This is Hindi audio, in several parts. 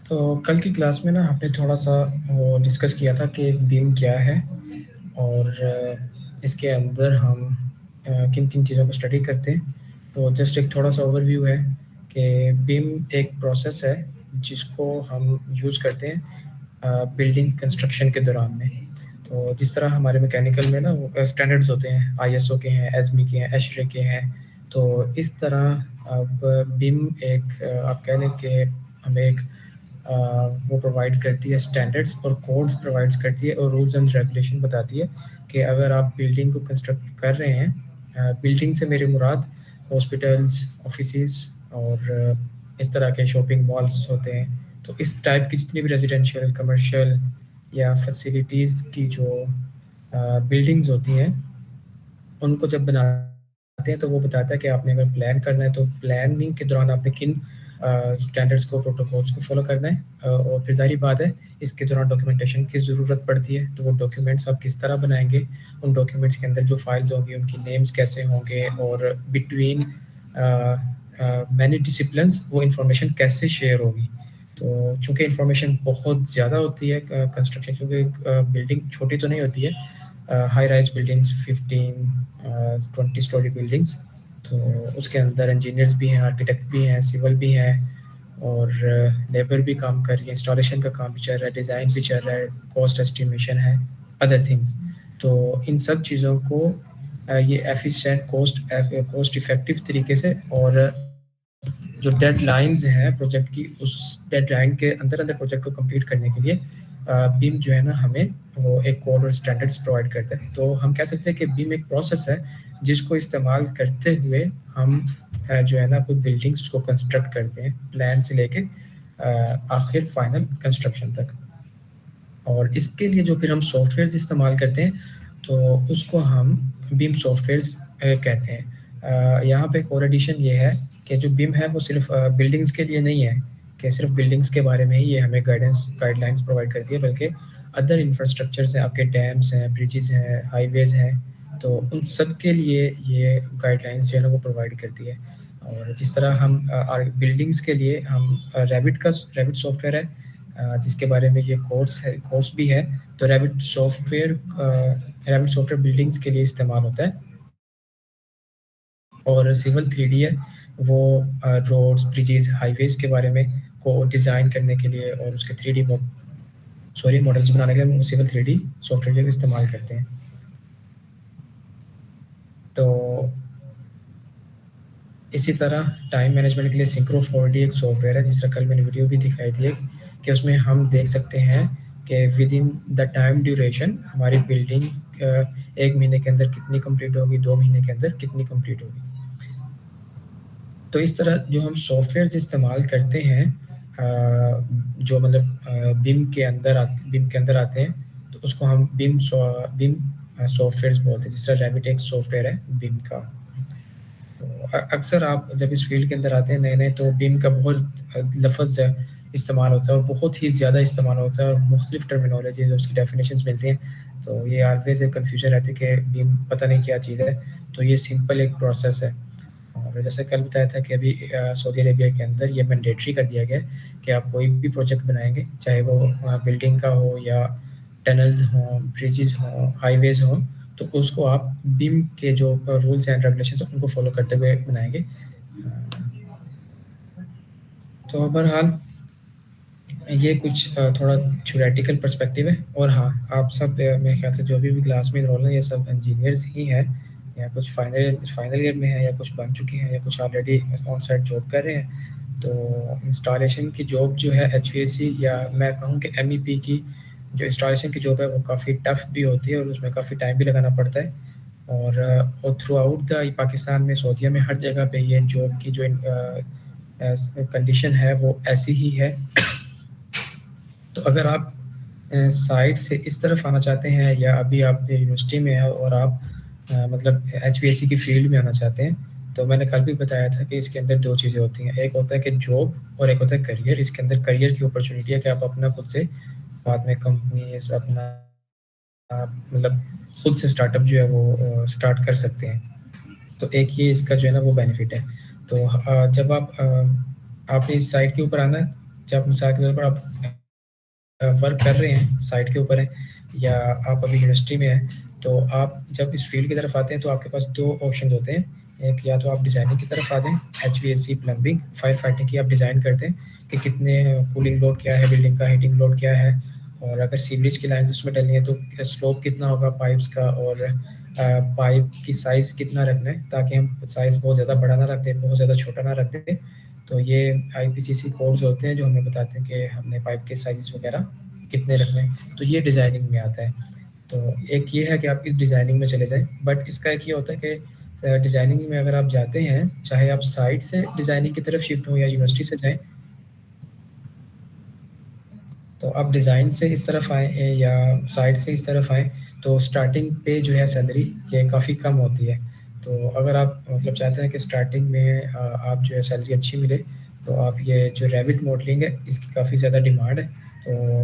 तो कल की क्लास में ना आपने थोड़ा-सा वो डिस्कस किया था कि बीम क्या है और इसके अंदर हम किन-किन चीज़ों को स्टडी करते हैं। तो जस्ट एक थोड़ा-सा ओवरव्यू है कि बीम एक प्रोसेस है जिसको हम यूज़ करते हैं बिल्डिंग कंस्ट्रक्शन के दौरान में। तो जिस तरह हमारे मैकेनिकल में ना वो स्टैंडर्ड्स होते हैं, आईएसओ के हैं, एसबी के हैं, एशरे के हैं। तो इस तरह अब बीम एक आप कह लें कि हमें एक वो प्रोवाइड करती है स्टैंडर्ड्स और कोड्स प्रोवाइड्स करती है और रूल्स एंड रेगुलेशन बताती है कि अगर आप बिल्डिंग को कंस्ट्रक्ट कर रहे हैं, बिल्डिंग से मेरी मुराद हॉस्पिटल्स, ऑफिसेज और इस तरह के शॉपिंग मॉल्स होते हैं। तो इस टाइप की जितनी भी रेजिडेंशियल, कमर्शियल या फैसिलिटीज़ की जो बिल्डिंग्स होती हैं, उनको जब बनाते हैं तो वो बताता है कि आपने अगर प्लान करना है तो प्लानिंग के दौरान आपने किन स्टैंडर्ड्स को, प्रोटोकॉल्स को फॉलो करना है। और फिर ज़ाहिर बात है इसके दौरान डॉक्यूमेंटेशन की ज़रूरत पड़ती है, तो वो डॉक्यूमेंट्स आप किस तरह बनाएँगे, उन डॉक्यूमेंट्स के अंदर जो फाइल्स होंगी उनकी नेम्स कैसे होंगे और बिटवीन मैनी डिसिप्लिन्स वो इन्फॉर्मेशन कैसे शेयर होगी। तो चूँकि इन्फॉर्मेशन बहुत ज़्यादा होती है कंस्ट्रक्शन, क्योंकि बिल्डिंग छोटी तो नहीं होती है, high rise buildings 15-20 story buildings. तो उसके अंदर इंजीनियर्स भी हैं, आर्किटेक्ट भी हैं, सिविल भी हैं और लेबर भी काम कर रही है, इंस्टॉलेशन का काम भी चल रहा है, डिज़ाइन भी चल रहा है, कॉस्ट एस्टिमेशन है, अदर थिंग्स। तो इन सब चीज़ों को ये एफिशिएंट कॉस्ट इफ़ेक्टिव तरीके से और जो डेडलाइंस हैं प्रोजेक्ट की, उस डेडलाइन के अंदर-अंदर प्रोजेक्ट को कंप्लीट करने के लिए बीम जो है ना हमें वो एक कोड और स्टैंडर्ड्स प्रोवाइड करता है। तो हम कह सकते हैं कि बीम एक प्रोसेस है जिसको इस्तेमाल करते हुए हम जो है ना कोई बिल्डिंग्स को कंस्ट्रक्ट करते हैं, प्लान से लेके आखिर फाइनल कंस्ट्रक्शन तक। और इसके लिए जो फिर हम सॉफ्टवेयर्स इस्तेमाल करते हैं, तो उसको हम बीम सॉफ्टवेयर्स कहते हैं। यहाँ पे एक और एडिशन ये है कि जो बीम है वो सिर्फ़ बिल्डिंग्स के लिए नहीं है कि सिर्फ़ बिल्डिंग्स के बारे में ही ये हमें गाइडलाइंस प्रोवाइड करती है, बल्कि अदर इंफ्रास्ट्रक्चर्स हैं, आपके डैम्स हैं, ब्रिजेज़ हैं, हाईवेज़ हैं, तो उन सब के लिए ये गाइडलाइंस जो है ना वो प्रोवाइड करती है। और जिस तरह हम बिल्डिंग्स के लिए हम रैविट सॉफ्टवेयर है, जिसके बारे में ये कोर्स भी है। तो रैविट सॉफ्टवेयर बिल्डिंग्स के लिए इस्तेमाल होता है। और सिविल 3D है, वो रोड्स, ब्रिजेज़, हाईवेज़ के बारे में को डिज़ाइन करने के लिए और उसके 3D मॉडल्स बनाने के लिए हम सिविल 3D सॉफ्टवेयर का इस्तेमाल करते हैं। तो इसी तरह टाइम मैनेजमेंट के लिए सिंक्रो 4D एक सॉफ्टवेयर है, जिस तरह कल मैंने वीडियो भी दिखाई थी एक, कि उसमें हम देख सकते हैं कि विदिन द टाइम ड्यूरेशन हमारी बिल्डिंग 1 महीने के अंदर कितनी कंप्लीट होगी, 2 महीने के अंदर कितनी कंप्लीट होगी। तो इस तरह जो हम सॉफ्टवेयर्स इस्तेमाल करते हैं, जो मतलब बीम के अंदर आते हैं, तो उसको हम बीम सॉफ्टवेयर्स बोलते हैं। जिस तरह रैविट एक सॉफ्टवेयर है बीम का। तो अक्सर आप जब इस फील्ड के अंदर आते हैं नए-नए, तो बीम का बहुत लफ़्ज़ इस्तेमाल होता है और बहुत ही ज़्यादा इस्तेमाल होता है और मुख्तलिफ़ टर्मिनोलॉजी है, उसकी डेफिनेशंस मिलती हैं। तो ये ऑलवेज़ एक कन्फ्यूज़न रहती है कि बीम पता नहीं क्या चीज़ है। तो ये सिंपल एक प्रोसेस है। और जैसे कल बताया था कि अभी सऊदी अरेबिया के अंदर ये मैंडेटरी कर दिया गया है कि आप कोई भी प्रोजेक्ट बनाएँगे, चाहे वो बिल्डिंग का हो या टनल्स हों, ब्रिजेज़ हों, हाईवेज़ हों, तो उसको आप बीम के जो रूल्स एंड रेगुलेशंस हैं उनको फॉलो करते हुए बनाएँगे। तो बहरहाल ये कुछ थोड़ा थ्योरेटिकल पर्सपेक्टिव है। और हाँ, आप सब मेरे ख्याल से जो भी क्लास में इनरोल हैं, ये सब इंजीनियर्स ही हैं, या कुछ फाइनल ईयर में हैं, या कुछ बन चुके हैं, या कुछ ऑलरेडी ऑन साइट जॉब कर रहे हैं। तो इंस्टॉलेशन की जॉब जो है एचवीएसी, या मैं कहूँ कि एमईपी की जो इंस्टॉलेशन की जॉब है, वो काफ़ी टफ भी होती है और उसमें काफ़ी टाइम भी लगाना पड़ता है। और थ्रू आउट द पाकिस्तान में, सऊदीया में, हर जगह पे ये जॉब की जो कंडीशन है वो ऐसी ही है। तो अगर आप साइट से इस तरफ आना चाहते हैं, या अभी आप यूनिवर्सिटी में हैं और आप मतलब एचवीएसी की फील्ड में आना चाहते हैं, तो मैंने कल भी बताया था कि इसके अंदर 2 चीज़ें होती हैं। एक होता है कि जॉब और एक होता है करियर। इसके अंदर करियर की अपॉर्चुनिटी है कि आप अपना खुद से बाद में कंपनीज़ अपना मतलब खुद से स्टार्टअप जो है वो स्टार्ट कर सकते हैं। तो एक ये इसका जो है ना वो बेनिफिट है। तो जब आप इस साइट के ऊपर आना है, जब मिसाल के तौर पर आप वर्क कर रहे हैं, साइट के ऊपर हैं या आप अभी यूनिवर्सिटी में हैं, तो आप जब इस फील्ड की तरफ आते हैं तो आपके पास 2 ऑप्शंस होते हैं। एक या तो आप डिज़ाइनिंग की तरफ आ जाएँ, एचवीएसी प्लम्बिंग, फायर फाइटिंग की आप डिज़ाइन करते हैं कि कितने कूलिंग लोड क्या है बिल्डिंग का, हीटिंग लोड क्या है और अगर सीवरेज की लाइन्स उसमें डलनी है तो स्लोप कितना होगा पाइप्स का और पाइप की साइज़ कितना रखना है ताकि हम साइज़ बहुत ज़्यादा बड़ा ना रख दें, बहुत ज़्यादा छोटा ना रख दें। तो ये आईपीसीसी कोड्स होते हैं जो हमें बताते हैं कि हमने पाइप के साइज़ वगैरह कितने रखने हैं, तो ये डिज़ाइनिंग में आता है। तो एक ये है कि आप इस डिज़ाइनिंग में चले जाएँ, बट इसका एक ये होता है कि डिज़ाइनिंग में अगर आप जाते हैं, चाहे आप साइट से डिज़ाइनिंग की तरफ शिफ्ट हों या यूनिवर्सिटी से जाएँ, तो आप डिज़ाइन से इस तरफ आएँ या साइट से इस तरफ आएँ, तो स्टार्टिंग पे जो है सैलरी ये काफ़ी कम होती है। तो अगर आप मतलब चाहते हैं कि स्टार्टिंग में आप जो है सैलरी अच्छी मिले, तो आप ये जो रैबिट मॉडलिंग है, इसकी काफ़ी ज़्यादा डिमांड है। तो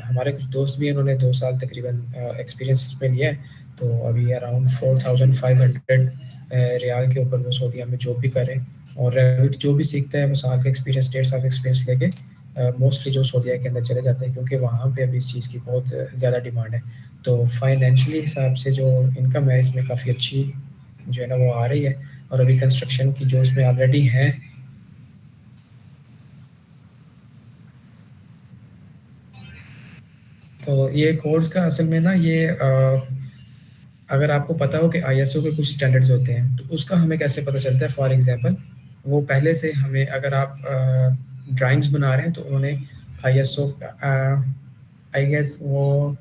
हमारे कुछ दोस्त भी हैं, उन्होंने 2 साल तकरीबन एक्सपीरियंस इसमें लिया है, तो अभी अराउंड 4500 रियाल के ऊपर वो सऊदीया में जॉब भी कर रहे हैं और रैबिट जो भी सीखता है, वो साल का एक्सपीरियंस, 1.5 साल का एक्सपीरियंस लेके मोस्टली जो सऊदीया के अंदर चले जाते हैं क्योंकि वहाँ पे अभी इस चीज़ की बहुत ज़्यादा डिमांड है। तो फाइनेंशियली हिसाब से जो इनकम है इसमें काफ़ी अच्छी जो है ना वो आ रही है और अभी कंस्ट्रक्शन की जो इसमें ऑलरेडी हैं, तो ये कोर्स का असल में ना ये अगर आपको पता हो कि आईएसओ के कुछ स्टैंडर्ड्स होते हैं, तो उसका हमें कैसे पता चलता है? फॉर एग्ज़ाम्पल वो पहले से हमें अगर आप ड्राइंग्स बना रहे हैं तो उन्होंने आईएसओ आई गेस वो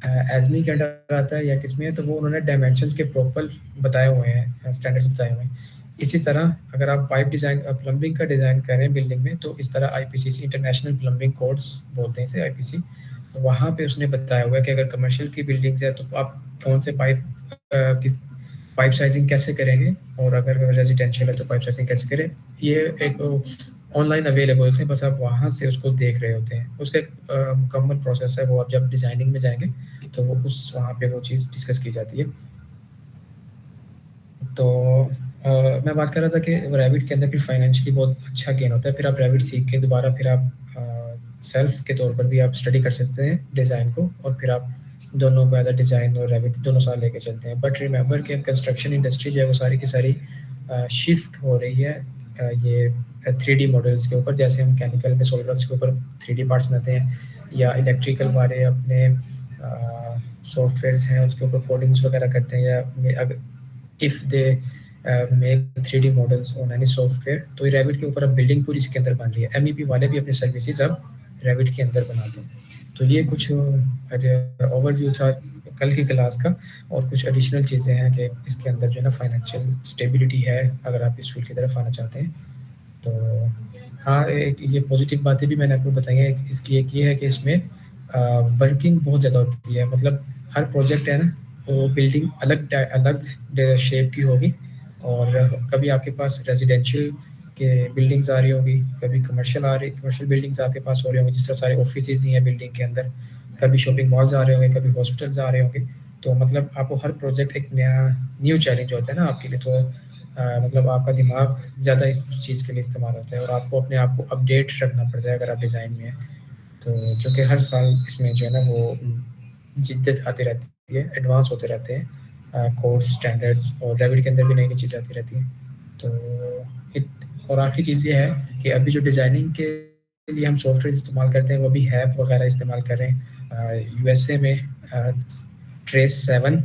एज़मी के अंडर आता है या किसमें है, तो वो उन्होंने डायमेंशंस के प्रॉपर बताए हुए हैं, स्टैंडर्ड्स बताए हुए हैं। इसी तरह अगर आप पाइप डिज़ाइन प्लम्बिंग का डिज़ाइन कर रहे हैं बिल्डिंग में, तो इस तरह आईपीसीसी इंटरनेशनल प्लम्बिंग कोड्स बोलते हैं इसे आईपीसी, तो वहाँ पे उसने बताया हुआ है कि अगर कमर्शियल की बिल्डिंग्स है, तो आप कौन से पाइप किस पाइप साइज़िंग कैसे करेंगे और अगर रेज़िडेंशियल है, तो पाइप साइज़िंग कैसे करें। ये एक ऑनलाइन अवेलेबल होते हैं, बस आप वहाँ से उसको देख रहे होते हैं। उसका एक मुकम्मल प्रोसेस है, वो आप जब डिज़ाइनिंग में जाएँगे, तो वो उस वहाँ पे वो चीज़ डिस्कस की जाती है। तो मैं बात कर रहा था कि रैबिट के अंदर फिर फाइनेंशियली बहुत अच्छा गेन होता है। फिर आप रैबिट सीख के दोबारा फिर आप सेल्फ के तौर पर भी आप स्टडी कर सकते हैं डिज़ाइन को और फिर आप दोनों को एज़ अ डिज़ाइन और रैबिट दोनों साथ लेके चलते हैं। बट रिमेंबर कि कंस्ट्रक्शन इंडस्ट्री जो है वो सारी की सारी शिफ्ट हो रही है ये 3D मॉडल्स के ऊपर, जैसे हम केमिकल में सॉलिडवर्क्स के ऊपर 3D पार्ट्स बनाते हैं या इलेक्ट्रिकल वाले अपने सॉफ्टवेयर्स हैं उसके ऊपर कोडिंग्स वगैरह करते हैं या अगर if they make 3D models on any software, तो ये रैबिट के ऊपर अब बिल्डिंग पूरी इसके अंदर बन रही है। एमईपी वाले भी अपनी सर्विसेज अब रैबिट के अंदर बनाते हैं। तो ये कुछ ओवरव्यू था कल की क्लास का और कुछ एडिशनल चीज़ें हैं कि इसके अंदर जो है ना फाइनेंशियल स्टेबिलिटी है अगर आप इस फील्ड की तरफ आना चाहते हैं। तो हाँ, एक ये पॉज़िटिव बातें भी मैंने आपको बताई हैं। एक इसकी एक ये है कि इसमें वर्किंग बहुत ज़्यादा होती है। मतलब हर प्रोजेक्ट है ना, वो बिल्डिंग अलग शेप की होगी और कभी आपके पास रेज़िडेंशियल के बिल्डिंग्स आ रही होंगी, कभी कमर्शियल बिल्डिंग्स आपके पास हो रही होंगी, जिस तरह सारे ऑफ़िसेज़ ही हैं बिल्डिंग के अंदर। कभी शॉपिंग मॉल्स आ रहे होंगे, कभी हॉस्पिटल्स आ रहे होंगे। तो मतलब आपको हर प्रोजेक्ट एक नया न्यू चैलेंज होता है ना आपके लिए। तो मतलब आपका दिमाग ज़्यादा इस चीज़ के लिए इस्तेमाल होता है और आपको अपने आप को अपडेट रखना पड़ता है अगर आप डिज़ाइन में हैं। तो क्योंकि हर साल इसमें जो है ना वो जिद्दत आती रहती है, एडवांस होते रहते हैं कोड्स, स्टैंडर्ड्स और रैबिट के अंदर भी नई-नई चीज़ें आती रहती हैं। तो इत और आखिरी चीज़ ये है कि अभी जो डिज़ाइनिंग के लिए हम सॉफ्टवेयर इस्तेमाल करते हैं, वो भी हैप वगैरह इस्तेमाल कर रहे हैं। यूएसए में ट्रेस 7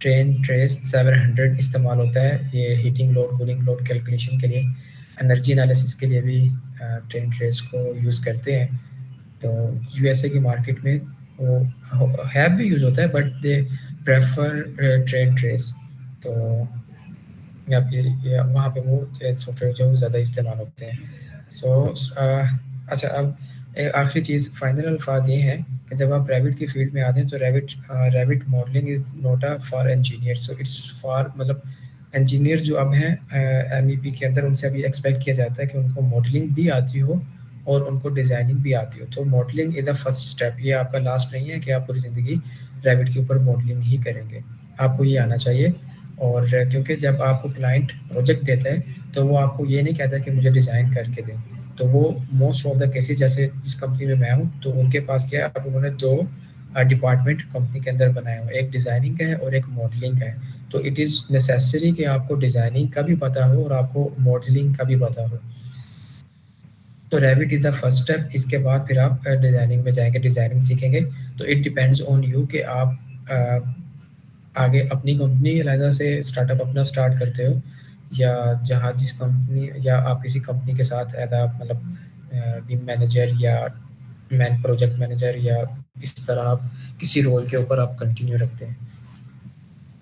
ट्रेन ट्रेस 700 इस्तेमाल होता है ये heating load, cooling load calculation के लिए, एनर्जी एनालिसिस के लिए भी ट्रेन ट्रेस को यूज़ करते हैं। तो यूएसए की मार्केट में वो हैब भी यूज़ होता है but they prefer train trace. तो या फिर या वहाँ पे वो सॉफ्टवेयर जो है वो ज़्यादा इस्तेमाल होते हैं। सो अच्छा अब आखिरी चीज़ फाइनल अल्फाज ये हैं कि जब आप रैबिट की फील्ड में आते हैं तो rabbit modelling is not a for engineer, so it's for मतलब इंजीनियर जो अब हैं एमईपी के अंदर उनसे अभी एक्सपेक्ट किया जाता है कि उनको मॉडलिंग भी आती हो और उनको डिज़ाइनिंग भी आती हो। तो modelling is the first step, ये आपका लास्ट नहीं है कि आप पूरी ज़िंदगी रैबिट के ऊपर मॉडलिंग ही करेंगे। आपको ये आना चाहिए और क्योंकि जब आपको क्लाइंट प्रोजेक्ट देता है, तो वो आपको ये नहीं कहता कि मुझे डिज़ाइन करके दें। तो वो मोस्ट ऑफ द केसेस, जैसे जिस कंपनी में मैं हूँ, तो उनके पास क्या है, अब उन्होंने 2 डिपार्टमेंट कंपनी के अंदर बनाए हुए हैं, एक डिज़ाइनिंग का है और एक मॉडलिंग का है। तो इट इज़ नेसेसरी कि आपको डिज़ाइनिंग का भी पता हो और आपको मॉडलिंग का भी पता हो। तो रैविट इज़ द फर्स्ट स्टेप, इसके बाद फिर आप डिज़ाइनिंग में जाएँगे, डिज़ाइनिंग सीखेंगे। तो इट डिपेंड्स ऑन यू कि आप आगे अपनी कंपनी अलहदा से स्टार्टअप अपना स्टार्ट करते हो, या जहाँ जिस कंपनी, या आप किसी कंपनी के साथ एज़ मतलब टीम मैनेजर या प्रोजेक्ट मैनेजर, या इस तरह आप किसी रोल के ऊपर आप कंटिन्यू रखते हैं।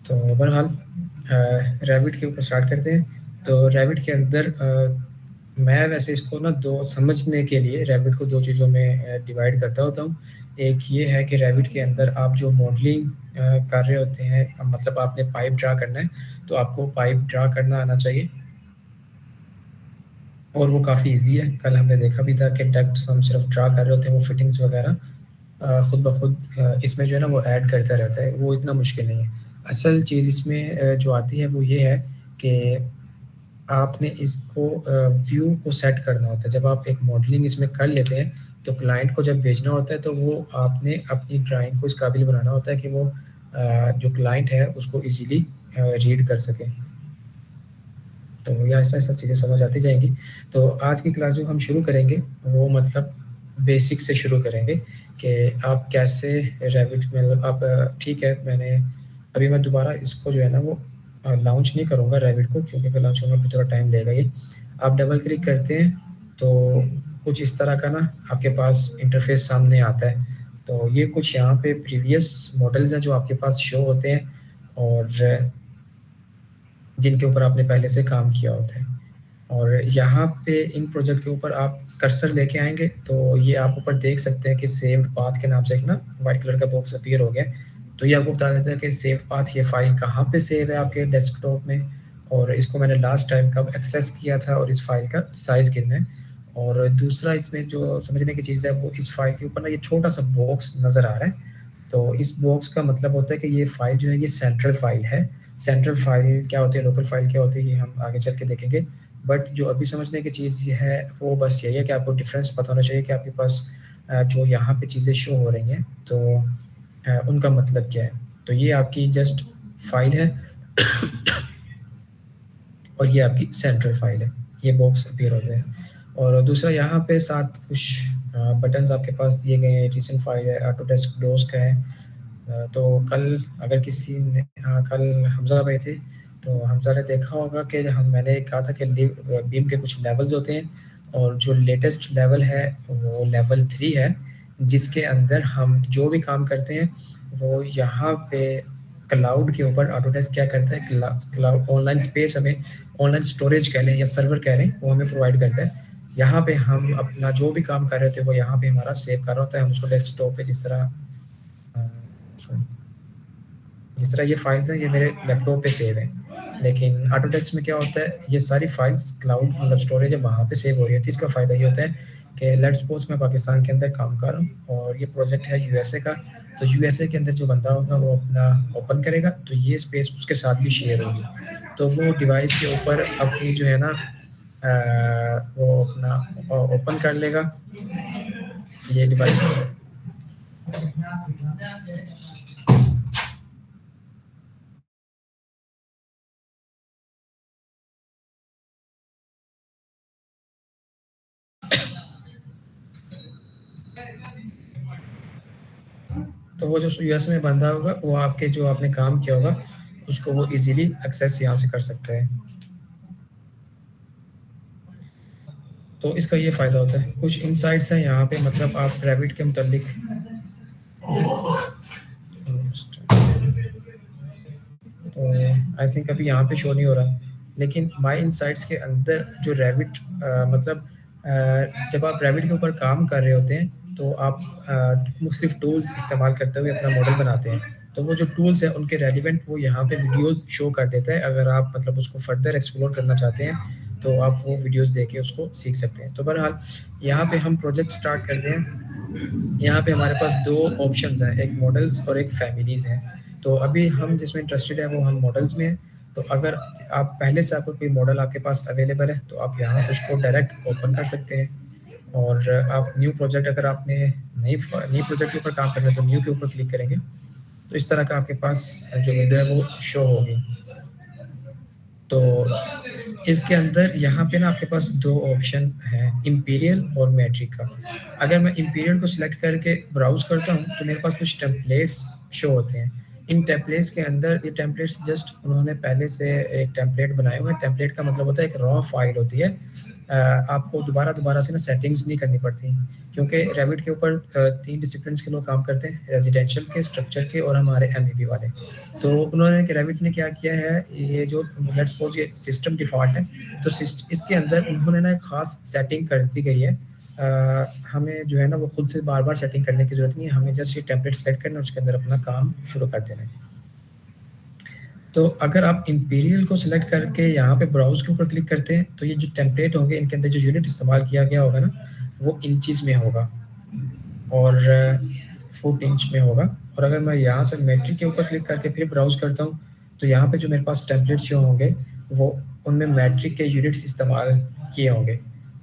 तो बहरहाल रैबिट के ऊपर स्टार्ट करते हैं। तो रैबिट के अंदर मैं वैसे इसको ना 2 समझने के लिए रैबिट को 2 चीज़ों में डिवाइड करता होता हूँ। एक ये है कि रैबिट के अंदर आप जो मॉडलिंग कर रहे होते हैं, मतलब आपने पाइप ड्रा करना है, तो आपको पाइप ड्रा करना आना चाहिए। और वो काफ़ी ईज़ी है। कल हमने देखा भी था कि डक्ट्स हम सिर्फ ड्रा कर रहे होते हैं, वो फिटिंग्स वगैरह खुद ब खुद इसमें जो है ना वो ऐड करता रहता है, वो इतना मुश्किल नहीं है। असल चीज़ इसमें जो आती है वो ये है कि आपने इसको व्यू को सेट करना होता है। जब आप एक मॉडलिंग इसमें कर लेते हैं, तो क्लाइंट को जब भेजना होता है, तो वो आपने अपनी ड्राइंग को इस काबिल बनाना होता है कि वो जो क्लाइंट है उसको ईज़िली रीड कर सके। तो ये ऐसा-ऐसा चीज़ें समझ आती जाएँगी। तो आज की क्लास जो हम शुरू करेंगे, वो मतलब बेसिक से शुरू करेंगे कि आप कैसे रैबिट में, मतलब आप ठीक है, अभी मैं दोबारा इसको जो है ना वो लॉन्च नहीं करूँगा रैबिट को, क्योंकि अगर लॉन्च होने में थोड़ा टाइम लगेगा ये। आप डबल क्लिक करते हैं, तो कुछ इस तरह का ना आपके पास इंटरफ़ेस सामने आता है। तो ये कुछ यहाँ पे प्रीवियस मॉडल्स हैं जो आपके पास शो होते हैं, और जिनके ऊपर आपने पहले से काम किया होता है। और यहाँ पे इन प्रोजेक्ट के ऊपर आप कर्सर लेके आएँगे, तो ये आप ऊपर देख सकते हैं कि सेव्ड पाथ के नाम से एक ना व्हाइट कलर का बॉक्स अपीयर हो गया है। तो ये आपको बता देता है कि सेव्ड पाथ, ये फ़ाइल कहाँ पे सेव है आपके डेस्कटॉप में, और इसको मैंने लास्ट टाइम कब एक्सेस किया था, और इस फ़ाइल का साइज़ कितना है। और दूसरा इसमें जो समझने की चीज़ है, वो इस फ़ाइल के ऊपर ना ये छोटा-सा बॉक्स नज़र आ रहा है। तो इस बॉक्स का मतलब होता है कि ये फ़ाइल जो है ये सेंट्रल फ़ाइल है। सेंट्रल फ़ाइल क्या होती है, लोकल फ़ाइल क्या होती है, ये हम आगे चल के देखेंगे। बट जो अभी समझने की चीज़ है, वो बस यही है कि आपको डिफ़रेंस पता होना चाहिए कि आपके पास जो यहाँ पे चीज़ें शो हो रही हैं, तो उनका मतलब क्या है। तो ये आपकी जस्ट फ़ाइल है, और ये आपकी सेंट्रल फ़ाइल है। ये बॉक्स अपीयर होते हैं। और दूसरा यहाँ पे साथ कुछ बटन्स आपके पास दिए गए हैं। रिसेंट फ़ाइल है, ऑटोडेस्क डोज़ का है। तो कल अगर किसी ने कल हमज़ा भाई थे, तो हमज़ा ने देखा होगा कि मैंने कहा था कि बीम के कुछ लेवल्स होते हैं, और जो लेटेस्ट लेवल है वो लेवल 3 है, जिसके अंदर हम जो भी काम करते हैं वो यहाँ पे क्लाउड के ऊपर ऑटोडेस्क क्या करता है, क्लाउड ऑनलाइन स्पेस हमें, ऑनलाइन स्टोरेज कह लें या सर्वर कह लें, वो हमें प्रोवाइड करता है। यहाँ पे हम अपना जो भी काम कर रहे होते हैं वो यहाँ पे हमारा सेव कर रहा होता है। हम उसको डेस्कटॉप पे अ, जिस तरह ये फाइल्स हैं, ये मेरे लैपटॉप पे सेव हैं। लेकिन ऑटोडेस्क में क्या होता है, ये सारी फाइल्स क्लाउड मतलब स्टोरेज है, वहाँ पे सेव हो रही होती है। इसका फ़ायदा ये होता है कि लेट्स सपोज़ मैं पाकिस्तान के अंदर काम कर रहा हूँ, और ये प्रोजेक्ट है यूएसए का। तो यूएसए के अंदर जो बंदा होगा वो अपना ओपन करेगा, तो ये स्पेस उसके साथ भी शेयर होगी। तो वो डिवाइस के ऊपर अपनी जो है ना वो अपना ओपन कर लेगा ये डिवाइस। तो वो जो यूएस में बंदा होगा, वो आपके जो आपने काम किया होगा, उसको वो ईज़िली एक्सेस यहाँ से कर सकता है। तो इसका ये फ़ायदा होता है। कुछ इनसाइट्स हैं यहाँ पे, मतलब आप रैबिट के मुतालिक तो आई थिंक अभी यहाँ पे शो नहीं हो रहा। लेकिन माय इनसाइट्स के अंदर जो रैबिट मतलब जब आप रैबिट के ऊपर काम कर रहे होते हैं, तो आप मुख्तलिफ टूल्स इस्तेमाल करते हुए अपना मॉडल बनाते हैं। तो वो जो टूल्स हैं उनके रेलिवेंट वो यहाँ पे वीडियोज़ शो कर देता है। अगर आप मतलब उसको फर्दर एक्सप्लोर करना चाहते हैं, तो आप वो वीडियोज़ देख के उसको सीख सकते हैं। तो बहरहाल यहाँ पे हम प्रोजेक्ट स्टार्ट करते हैं। यहाँ पे हमारे पास 2 ऑप्शंस हैं, एक मॉडल्स और एक फैमिलीज़ हैं। तो अभी हम जिसमें इंटरेस्टेड हैं वो हम मॉडल्स में हैं। तो अगर आप पहले से आपका कोई मॉडल आपके पास अवेलेबल है, तो आप यहाँ से उसको डायरेक्ट ओपन कर सकते हैं। और आप न्यू प्रोजेक्ट अगर आपने नई प्रोजेक्ट के ऊपर काम करना है तो न्यू के ऊपर क्लिक करेंगे तो इस तरह का आपके पास जो विंडो है वो शो होगी। तो इसके अंदर यहाँ पे ना आपके पास दो ऑप्शन हैं, इंपीरियल और मैट्रिक का। अगर मैं इंपीरियल को सिलेक्ट करके ब्राउज करता हूँ तो मेरे पास कुछ टेम्पलेट्स शो होते हैं। इन टेम्पलेट्स के अंदर ये टेम्पलेट्स जस्ट उन्होंने पहले से एक टेम्पलेट बनाए हुए हैं। टेम्पलेट का मतलब होता है एक रॉ फाइल होती है। आपको दोबारा दोबारा से ना सेटिंग्स नहीं करनी पड़ती, क्योंकि रेविट के ऊपर 3 डिसिप्लिन्स के लोग काम करते हैं, रेजिडेंशियल के, स्ट्रक्चर के और हमारे एमईबी वाले। तो उन्होंने रेविट ने क्या किया है, ये जो लेट्स सपोज ये सिस्टम डिफ़ॉल्ट है, तो इसके अंदर उन्होंने ना एक ख़ास सेटिंग कर दी गई है। हमें जो है ना वो खुद से बार-बार सेटिंग करने की ज़रूरत नहीं है, हमें जस्ट ये टेम्पलेट सेलेक्ट करना है, उसके अंदर अपना काम शुरू कर देना है। तो अगर आप इंपीरियल को सिलेक्ट करके यहाँ पे ब्राउज़ के ऊपर क्लिक करते हैं, तो ये जो टेम्पलेट होंगे इनके अंदर जो यूनिट इस्तेमाल किया गया होगा ना, वो इंचेस में होगा और फुट इंच में होगा। और अगर मैं यहाँ से मेट्रिक के ऊपर क्लिक करके फिर ब्राउज़ करता हूँ, तो यहाँ पे जो मेरे पास टेम्पलेट्स जो होंगे, वो उनमें मेट्रिक के यूनिट्स इस्तेमाल किए होंगे।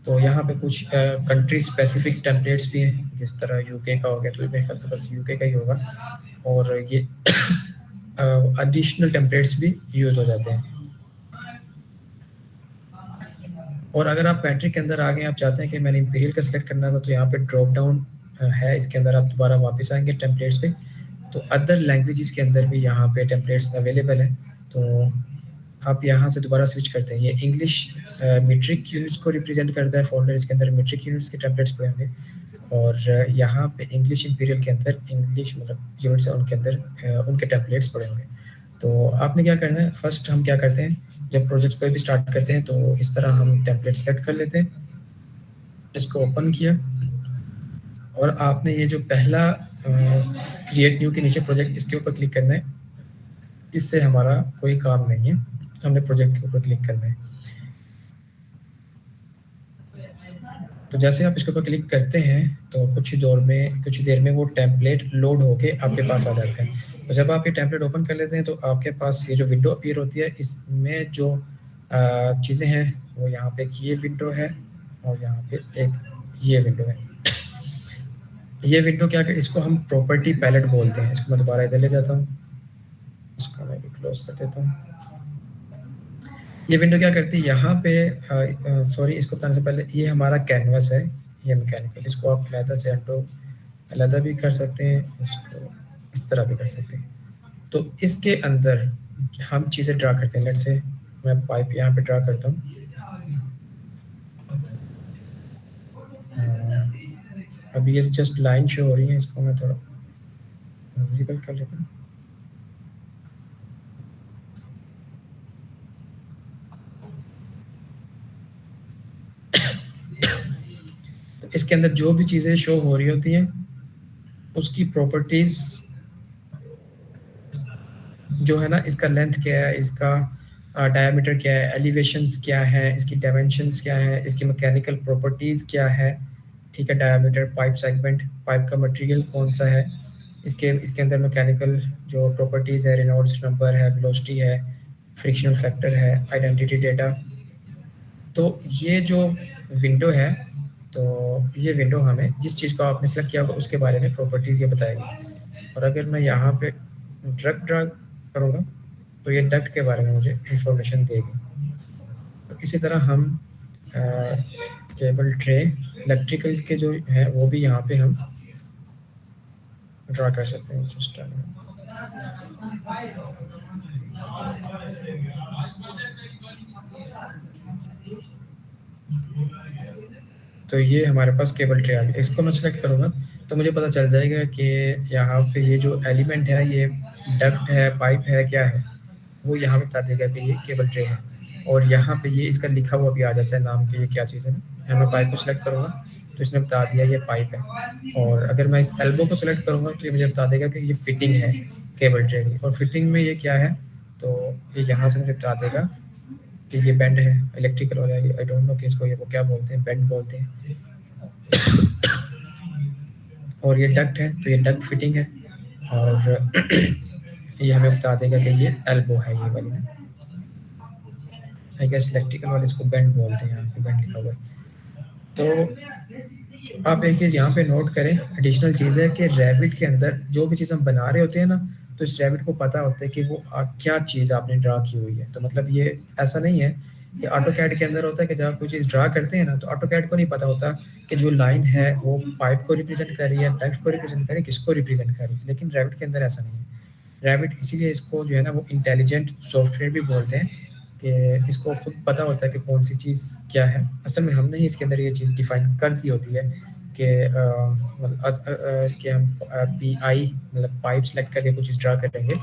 तो यहाँ पे कुछ कंट्री स्पेसिफिक टेम्पलेट्स भी हैं, जिस तरह यूके का हो गया, तो मेरे ख्याल से बस यूके का ही होगा। और ये एडिशनल टेम्पलेट्स भी यूज़ हो जाते हैं। और अगर आप मैट्रिक के अंदर आ गए, आप चाहते हैं कि मैंने इंपीरियल का सिलेक्ट करना था, तो यहाँ पे ड्रॉप डाउन है, इसके अंदर आप दोबारा वापस आएंगे टेम्पलेट्स पे, तो अदर लैंग्वेजेस के अंदर भी यहाँ पे टेम्पलेट्स अवेलेबल है। तो आप यहाँ से दोबारा स्विच करते हैं। ये इंग्लिश मीट्रिक यूनिट्स को रिप्रेजेंट करता है फोल्डर, इसके अंदर मीट्रिक यूनिट्स के टेम्पलेट्स पड़े होंगे। और यहाँ पे इंग्लिश इंपीरियल के अंदर इंग्लिश मतलब यूनिट्स है, उनके अंदर उनके टेम्पलेट्स पड़े होंगे। तो आपने क्या करना है, फर्स्ट हम क्या करते हैं, जब प्रोजेक्ट कोई भी स्टार्ट करते हैं तो इस तरह हम टेम्पलेट सेलेक्ट कर लेते हैं, इसको ओपन किया और आपने ये जो पहला क्रिएट न्यू के नीचे प्रोजेक्ट, इसके ऊपर क्लिक करना है। इससे हमारा कोई काम नहीं है, हमने प्रोजेक्ट के ऊपर क्लिक करना है। तो जैसे आप इसके ऊपर क्लिक करते हैं तो कुछ देर में वो टेम्पलेट लोड होके आपके पास आ जाता है। तो जब आप ये टेम्पलेट ओपन कर लेते हैं तो आपके पास ये जो विंडो अपीयर होती है, इसमें जो चीज़ें हैं वो यहाँ पे एक ये विंडो है और यहाँ पे एक ये विंडो है। ये विंडो क्या कर, इसको हम प्रॉपर्टी पैलेट बोलते हैं। इसको मैं दोबारा इधर ले जाता हूँ, इसको मैं भी क्लोज कर देता हूँ। ये विंडो क्या करती है, यहाँ पे सॉरी, इसको बताने से पहले ये हमारा कैनवस है, ये मैकेनिकल, इसको आप अलहदा से अलहदा भी कर सकते हैं, इसको इस तरह भी कर सकते हैं। तो इसके अंदर हम चीज़ें ड्रा करते हैं। लेट्स से मैं पाइप यहाँ पे ड्रा करता हूँ। अभी ये जस्ट लाइन शो हो रही है, इसको मैं थोड़ा विजिबल कर लेता हूँ। तो इसके अंदर जो भी चीज़ें शो हो रही होती हैं उसकी प्रॉपर्टीज़ जो है ना, इसका लेंथ क्या है, इसका डायमीटर क्या है, एलिवेशंस क्या है, इसकी डायमेंशंस क्या है, इसकी मैकेनिकल प्रॉपर्टीज़ क्या है, ठीक है, डायमीटर, पाइप सेगमेंट, पाइप का मटेरियल कौन सा है, इसके अंदर मैकेनिकल जो प्रॉपर्टीज़ है, रेनॉल्ड्स नंबर है, वेलोसिटी है, फ्रिक्शनल फैक्टर है, आइडेंटिटी डेटा। तो ये जो विंडो है, तो ये विंडो हमें जिस चीज़ को आपने सेलेक्ट किया होगा उसके बारे में प्रॉपर्टीज़ ये बताएगी। और अगर मैं यहाँ पे ड्रैग करूँगा तो ये डक्ट के बारे में मुझे इंफॉर्मेशन देगी। तो इसी तरह हम केबल ट्रे, इलेक्ट्रिकल के जो है वो भी यहाँ पे हम ड्रा कर सकते हैं। जस्ट तो ये हमारे पास केबल ट्रे आ गया। इसको मैं सेलेक्ट करूँगा तो मुझे पता चल जाएगा कि यहाँ पे ये जो एलिमेंट है, ये डक्ट है, पाइप है, क्या है, वो यहाँ पे बता देगा कि ये केबल ट्रे है। और यहाँ पे ये इसका लिखा हुआ भी आ जाता है नाम की, ये क्या चीज़ है ना। यहाँ मैं पाइप को सिलेक्ट करूँगा तो इसने बता दिया ये पाइप है। और अगर मैं इस एल्बो को सिलेक्ट करूँगा तो ये मुझे बता देगा कि ये फिटिंग है केबल ट्रे की। और फिटिंग में ये क्या है, तो ये यहाँ से मुझे बता देगा कि ये बेंड है, इलेक्ट्रिकल वाला है, आई डोंट नो कि इसको ये वो क्या बोलते हैं, बेंड बोलते हैं। और ये डक्ट है तो ये डक्ट फिटिंग है। और ये हमें बता देगा कि ये एल्बो है, ये वाली ना। आई गेस इलेक्ट्रिकल वाले इसको बेंड बोलते हैं, यहाँ पे बेंड लिखा हुआ है। तो आप एक चीज़ यहाँ पे नोट करें, एडिशनल चीज़ है कि रैबिट के अंदर जो भी चीज़ हम बना रहे होते हैं ना, तो इस रैबिट को पता होता है कि वो क्या चीज़ आपने ड्रा की हुई है। तो मतलब ये ऐसा नहीं है कि ऑटोकैड के अंदर होता है कि जब आप कोई चीज़ ड्रा करते हैं ना, तो ऑटोकैड को नहीं पता होता कि जो लाइन है वो पाइप को रिप्रेजेंट कर रही है, डक्ट को रिप्रेजेंट कर रही है, किसको रिप्रेजेंट कर रही है। लेकिन रैबिट के अंदर ऐसा नहीं है। रैबिट इसीलिए इसको जो है ना वो इंटेलिजेंट सॉफ्टवेयर भी बोलते हैं कि इसको खुद पता होता है कि कौन सी चीज़ क्या है। असल में हमने ही इसके अंदर ये चीज़ डिफाइन कर दी होती है कि मतलब कि हम पी आई मतलब पाइप सेलेक्ट करके कुछ चीज़ ड्रा करेंगे,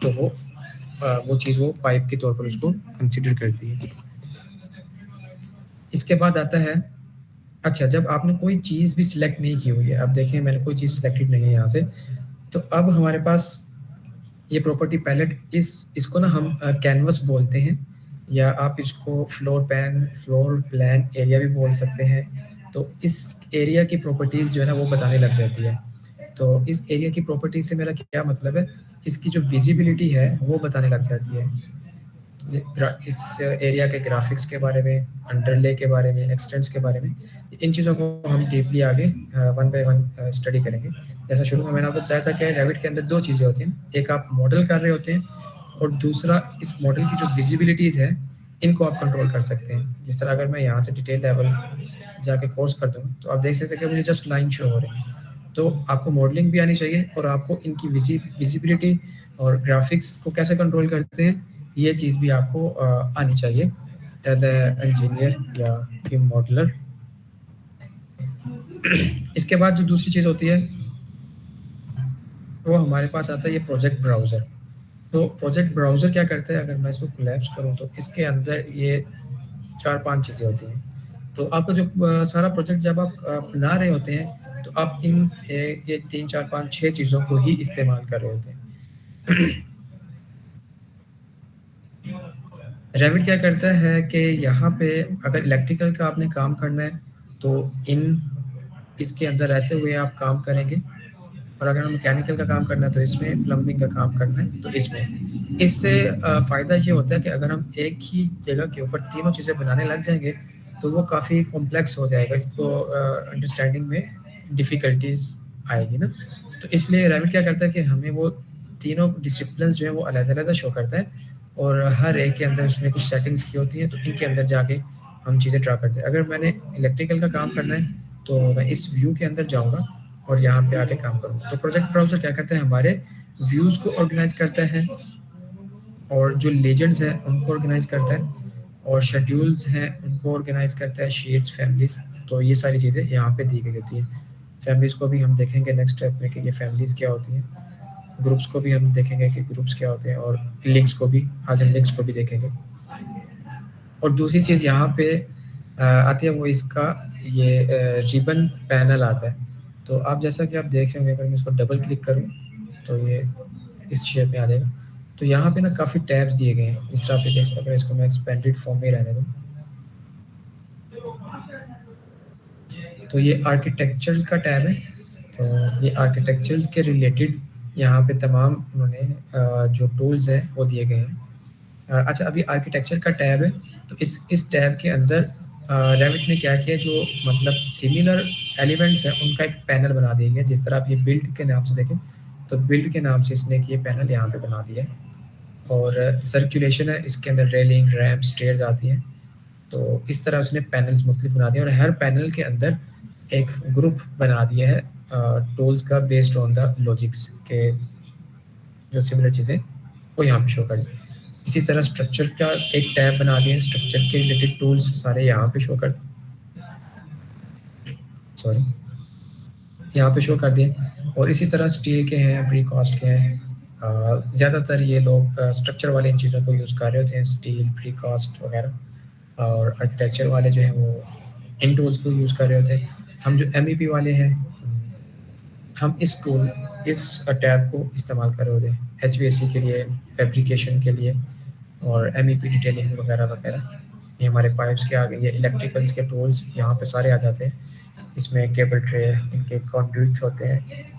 तो वो चीज़ वो पाइप के तौर पर उसको कंसिडर करती है। इसके बाद आता है, अच्छा जब आपने कोई चीज़ भी सिलेक्ट नहीं की हुई है, अब देखें मैंने कोई चीज़ सिलेक्टेड नहीं है यहाँ से, तो अब हमारे पास ये प्रॉपर्टी पैलेट इसको ना हम कैनवस बोलते हैं, या आप इसको फ्लोर प्लान एरिया भी बोल सकते हैं। तो इस एरिया की प्रॉपर्टीज़ जो है ना वो बताने लग जाती है। तो इस एरिया की प्रॉपर्टी से मेरा क्या मतलब है, इसकी जो विजिबिलिटी है वो बताने लग जाती है। इस एरिया के ग्राफिक्स के बारे में, अंडरले के बारे में, एक्सटेंट्स के बारे में, इन चीज़ों को हम डीपली आगे वन बाय वन स्टडी करेंगे। जैसा शुरू में मैंने आपको बताया था कि रैबिट के अंदर दो चीज़ें होती हैं, एक आप मॉडल कर रहे होते हैं और दूसरा इस मॉडल की जो विजिबिलिटीज़ है इनको आप कंट्रोल कर सकते हैं। जिस तरह अगर मैं यहाँ से डिटेल लेवल जाके कोर्स कर दूँ तो आप देख सकते हैं कि मुझे जस्ट लाइन शो हो रही है। तो आपको मॉडलिंग भी आनी चाहिए और आपको इनकी विजिबिलिटी और ग्राफिक्स को कैसे कंट्रोल करते हैं ये चीज़ भी आपको आनी चाहिए एज ए इंजीनियर या टीम मॉडलर। इसके बाद जो दूसरी चीज़ होती है वो हमारे पास आता है ये प्रोजेक्ट ब्राउज़र। तो प्रोजेक्ट ब्राउज़र क्या करता है, अगर मैं इसको कोलैप्स करूँ तो इसके अंदर ये 4-5 चीज़ें होती हैं। तो आपका जो सारा प्रोजेक्ट जब आप बना रहे होते हैं तो आप ये 3-4-5-6 चीज़ों को ही इस्तेमाल कर रहे होते हैं। रैबिट क्या करता है कि यहाँ पे अगर इलेक्ट्रिकल का आपने काम करना है तो इन इसके अंदर रहते हुए आप काम करेंगे, और अगर मैकेनिकल का काम करना है तो इसमें, प्लम्बिंग का काम करना है तो इसमें। इससे फ़ायदा ये होता है कि अगर हम एक ही जगह के ऊपर तीनों चीज़ें बनाने लग जाएंगे तो वो काफ़ी कॉम्प्लेक्स हो जाएगा, इसको अंडरस्टैंडिंग में डिफ़िकल्टीज आएगी ना। तो इसलिए रैबिट क्या करता है कि हमें वो तीनों डिसिप्लिन जो है वो अलग-अलग शो करता है, और हर एक के अंदर उसने कुछ सेटिंग्स की होती हैं, तो इनके अंदर जाके हम चीज़ें ड्रा करते हैं। अगर मैंने इलेक्ट्रिकल का काम करना है तो मैं इस व्यू के अंदर जाऊँगा और यहाँ पे आके काम करूँगा। तो प्रोजेक्ट ब्राउज़र क्या करता है, हमारे व्यूज़ को ऑर्गेनाइज़ करता है, और जो लेजेंड्स हैं उनको ऑर्गेनाइज़ करता है, और शेड्यूल्स हैं उनको ऑर्गेनाइज़ करता है, शीट्स, फैमिलीज़। तो ये सारी चीज़ें यहाँ पे दी गई होती हैं। फैमिलीज़ को भी हम देखेंगे नेक्स्ट स्टेप में कि ये फैमिलीज़ क्या होती हैं। ग्रुप्स को भी हम देखेंगे कि ग्रुप्स क्या होते हैं, और लिंक्स को भी, आज हम लिंक्स को भी देखेंगे। और दूसरी चीज़ यहाँ पे आती है वो इसका ये रिबन पैनल आता है। तो आप जैसा कि आप देख रहे होंगे, अगर मैं इसको डबल क्लिक करूँ तो ये इस शेप में आ जाएगा। तो यहाँ पे ना काफ़ी टैब्स दिए गए हैं इस तरह पे, जैसे अगर इसको मैं एक्सपेंडेड फॉर्म में रहने दूँ तो ये आर्किटेक्चर का टैब है। तो ये आर्किटेक्चर के रिलेटेड यहाँ पे तमाम उन्होंने जो टूल्स हैं वो दिए गए हैं। अच्छा, अभी आर्किटेक्चर का टैब है, तो इस टैब के अंदर रैबिट ने क्या किया, जो मतलब सिमिलर एलिमेंट्स हैं उनका एक पैनल बना दिया गया। जिस तरह आप ये बिल्ड के नाम से देखें तो बिल्ड के नाम से इसने ये पैनल यहाँ पे बना दिया है, और सर्कुलेशन है इसके अंदर, रेलिंग, रैम्प, स्टेयर्स आती हैं। तो इस तरह उसने पैनल्स मुख्तलिफ बना दिए, और हर पैनल के अंदर एक ग्रुप बना दिया है टूल्स का, बेस्ड ऑन द लॉजिक्स के जो सिमिलर चीज़ें वो यहाँ पे शो कर दी। इसी तरह स्ट्रक्चर का एक टैब बना दिया, स्ट्रक्चर के रिलेटेड टूल्स सारे यहाँ पे शो कर, सॉरी, यहाँ पे शो कर दिए। और इसी तरह स्टील के हैं, प्री कास्ट के हैं। ज़्यादातर ये लोग स्ट्रक्चर वाले इन चीज़ों को यूज़ कर रहे होते हैं, स्टील, प्री कास्ट वगैरह। और आर्किटेक्चर वाले जो हैं वो इन टूल्स को यूज़ कर रहे होते हैं। हम जो MEP वाले हैं, हम इस टैब को इस्तेमाल कर रहे होते हैं HVAC के लिए, फैब्रिकेशन के लिए, और MEP डिटेलिंग वगैरह वगैरह। ये हमारे पाइप्स के आगे, ये इलेक्ट्रिकल्स के टूल्स यहाँ पे सारे आ जाते हैं। इसमें केबल ट्रे, इनके कंड्यूट होते हैं,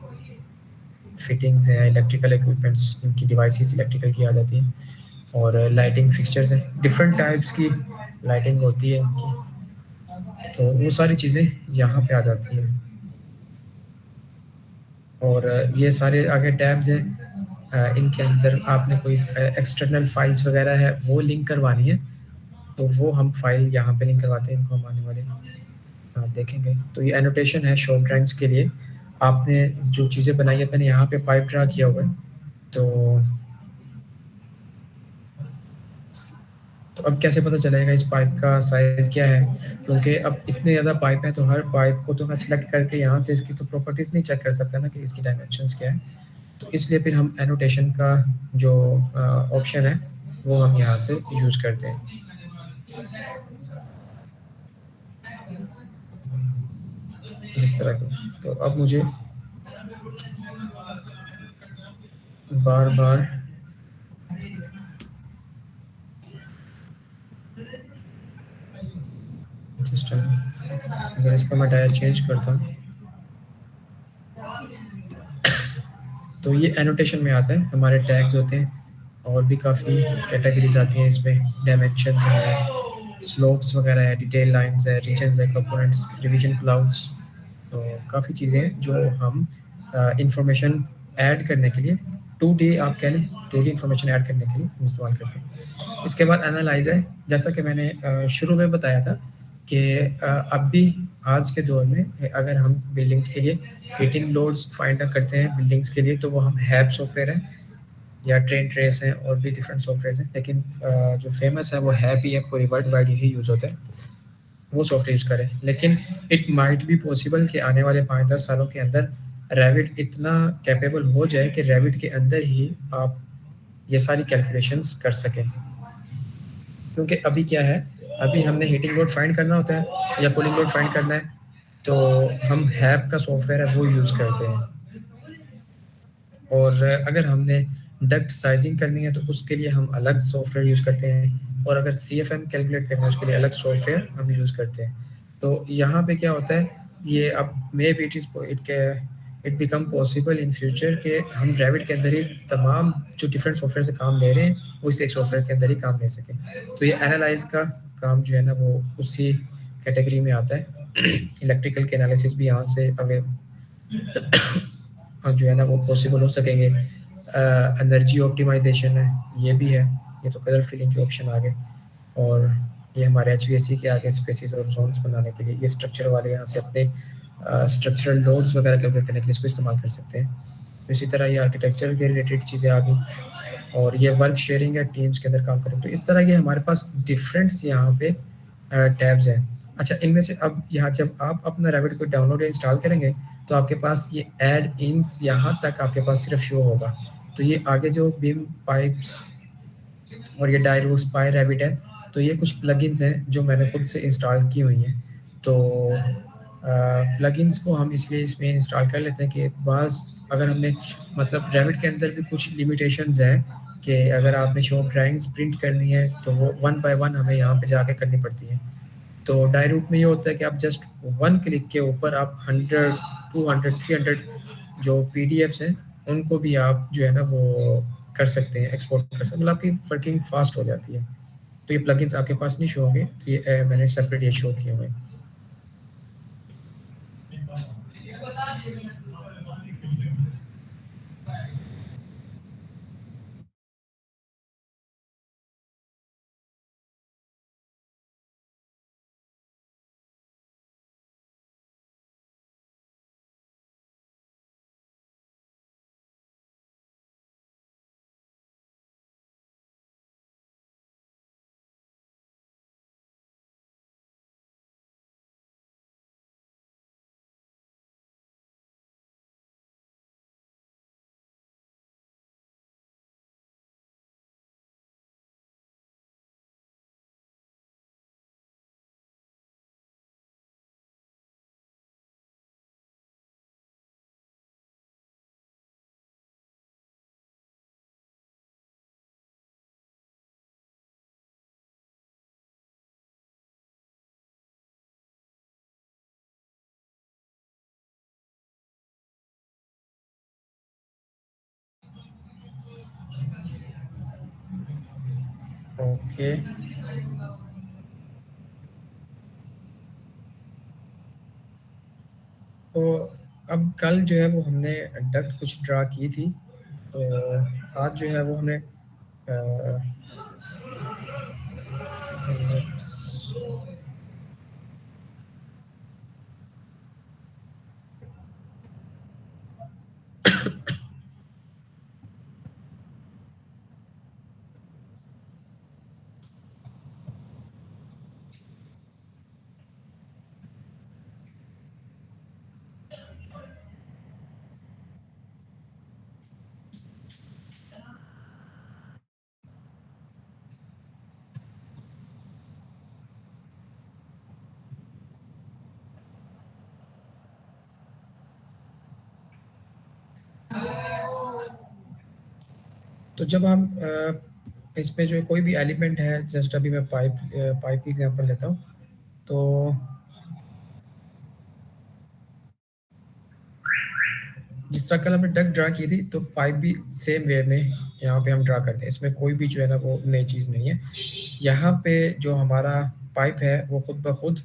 फिटिंग्स हैं, इलेक्ट्रिकल इक्विपमेंट्स, इनकी डिवाइसेस इलेक्ट्रिकल की आ जाती हैं, और लाइटिंग फिक्सचर्स हैं, डिफरेंट टाइप्स की लाइटिंग होती है इनकी। तो वो सारी चीज़ें यहाँ पे आ जाती हैं। और ये सारे आगे टैब्स हैं, इनके अंदर आपने कोई एक्सटर्नल फाइल्स वगैरह है वो लिंक करवानी है, तो वो हम फाइल यहाँ पे लिंक करवाते हैं, इनको हम आने वाले आप देखेंगे। तो ये एनोटेशन है शॉर्ट ड्राइंग्स के लिए। आपने जो चीज़ें बनाई है, मैंने यहाँ पे पाइप ड्रा किया हुआ है। तो तो अब कैसे पता चलेगा इस पाइप का साइज़ क्या है? क्योंकि अब इतने ज़्यादा पाइप हैं, तो हर पाइप को तो मैं सेलेक्ट करके यहाँ से इसकी तो प्रॉपर्टीज़ नहीं चेक कर सकता ना कि इसकी डायमेंशंस क्या है। तो इसलिए फिर हम एनोटेशन का जो ऑप्शन है, वो हम यहाँ से यूज़ करते हैं, इस तरह के। तो अब मुझे बार-बार सिस्टम अगर इसका मैं टायर चेंज करता हूँ, तो ये एनोटेशन में आता है, हमारे टैग्स होते हैं और भी काफ़ी कैटेगरीज आती हैं इसमें, डायमेंशंस है, स्लोप्स वगैरह है, डिटेल लाइंस है, रीजन्स है, कंपोनेंट्स, रिवीजन क्लाउड्स। तो काफ़ी चीज़ें हैं जो हम इंफॉर्मेशन ऐड करने के लिए, 2D आप कह लें, 2D इंफॉर्मेशन ऐड करने के लिए हम इस्तेमाल करते हैं। इसके बाद एनालाइज़ है, जैसा कि मैंने शुरू में बताया था कि अब भी आज के दौर में अगर हम बिल्डिंग्स के लिए हीटिंग लोड्स फाइंड आउट करते हैं बिल्डिंग्स के लिए, तो वो हम हैब सॉफ्टवेयर है या ट्रेन ट्रेस हैं और भी डिफरेंट सॉफ्टवेयर हैं, लेकिन जो फेमस है वो हैब ही है, पूरी वर्ल्ड वाइड यही यूज़ होता है, वो सॉफ्टवेयर यूज़ करें। लेकिन इट माइट बी पॉसिबल कि आने वाले 5-10 सालों के अंदर रैविट इतना कैपेबल हो जाए कि रैविट के अंदर ही आप ये सारी कैलकुलेशंस कर सकें। क्योंकि अभी क्या है, अभी हमने हीटिंग लोड फाइंड करना होता है या कूलिंग लोड फाइंड करना है, तो हम हैब का सॉफ्टवेयर है वो यूज़ करते हैं। और अगर हमने डक्ट साइजिंग करनी है तो उसके लिए हम अलग सॉफ्टवेयर यूज़ करते हैं, और अगर CFM कैलकुलेट करना है उसके लिए अलग सॉफ्टवेयर हम यूज़ करते हैं। तो यहाँ पे क्या होता है, ये अब may be it become possible in future कि हम रैविट के अंदर ही तमाम जो डिफरेंट सॉफ्टवेयर से काम ले रहे हैं वो इस एक सॉफ्टवेयर के अंदर ही काम ले सकें। तो ये एनालाइज का काम जो है ना वो उसी कैटेगरी में आता है। इलेक्ट्रिकल के एनालिसिस भी यहाँ से अवे जो है ना वो पॉसिबल हो सकेंगे। एनर्जी ऑप्टिमाइजेशन है, ये भी है, ये तो कलर फिलिंग के ऑप्शन आ गए। और ये हमारे HVAC के आगे स्पेसिस और जोन्स बनाने के लिए, ये स्ट्रक्चर वाले यहाँ से अपने स्ट्रक्चरल लोड्स वगैरह कैलकुलेट करने के लिए इसको इस्तेमाल कर सकते हैं। तो इसी तरह ये आर्किटेक्चर के रिलेटेड चीज़ें आ गई, और ये वर्क शेयरिंग है, टीम्स के अंदर काम करें, तो इस तरह के हमारे पास डिफरेंट्स यहाँ पे टैब्स हैं। अच्छा, इनमें से अब यहाँ जब आप अपना रैबिट को डाउनलोड या इंस्टॉल करेंगे, तो आपके पास ये ऐड इन्स यहाँ तक आपके पास सिर्फ शो होगा। तो ये आगे जो बिम पाइप्स और ये डाई रूट्स पाई रैबिट है, तो ये कुछ प्लगइन्स हैं जो मैंने खुद से इंस्टॉल की हुई हैं। तो प्लगइन्स को हम इसलिए इसमें इंस्टॉल कर लेते हैं कि बाज़ अगर हमने मतलब रैबिट के अंदर भी कुछ लिमिटेशंस हैं कि अगर आपने शो ड्राइंग्स प्रिंट करनी है तो वो वन बाय वन हमें यहाँ पे जाके करनी पड़ती है। तो डाई रूट में ये होता है कि आप जस्ट वन क्लिक के ऊपर आप 100, 200, 300 जो पीडीएफ्स हैं उनको भी आप जो है ना वो कर सकते हैं, एक्सपोर्ट कर सकते हैं, मतलब आपकी वर्किंग फास्ट हो जाती है। तो ये प्लगइन्स आपके पास नहीं शो होंगे, तो ये मैंने सेपरेट ये शो किए हुए हैं। ओके। तो अब कल जो है वो हमने डक्ट कुछ ड्रा की थी, तो आज जो है वो हमने तो जब हम इसमें जो कोई भी एलिमेंट है, जस्ट अभी मैं पाइप की एग्जांपल लेता हूँ। तो जिस तरह कल हमने डक ड्रा की थी, तो पाइप भी सेम वे में यहाँ पे हम ड्रा करते हैं। इसमें कोई भी जो है ना वो नई चीज़ नहीं है। यहाँ पे जो हमारा पाइप है वो खुद ब खुद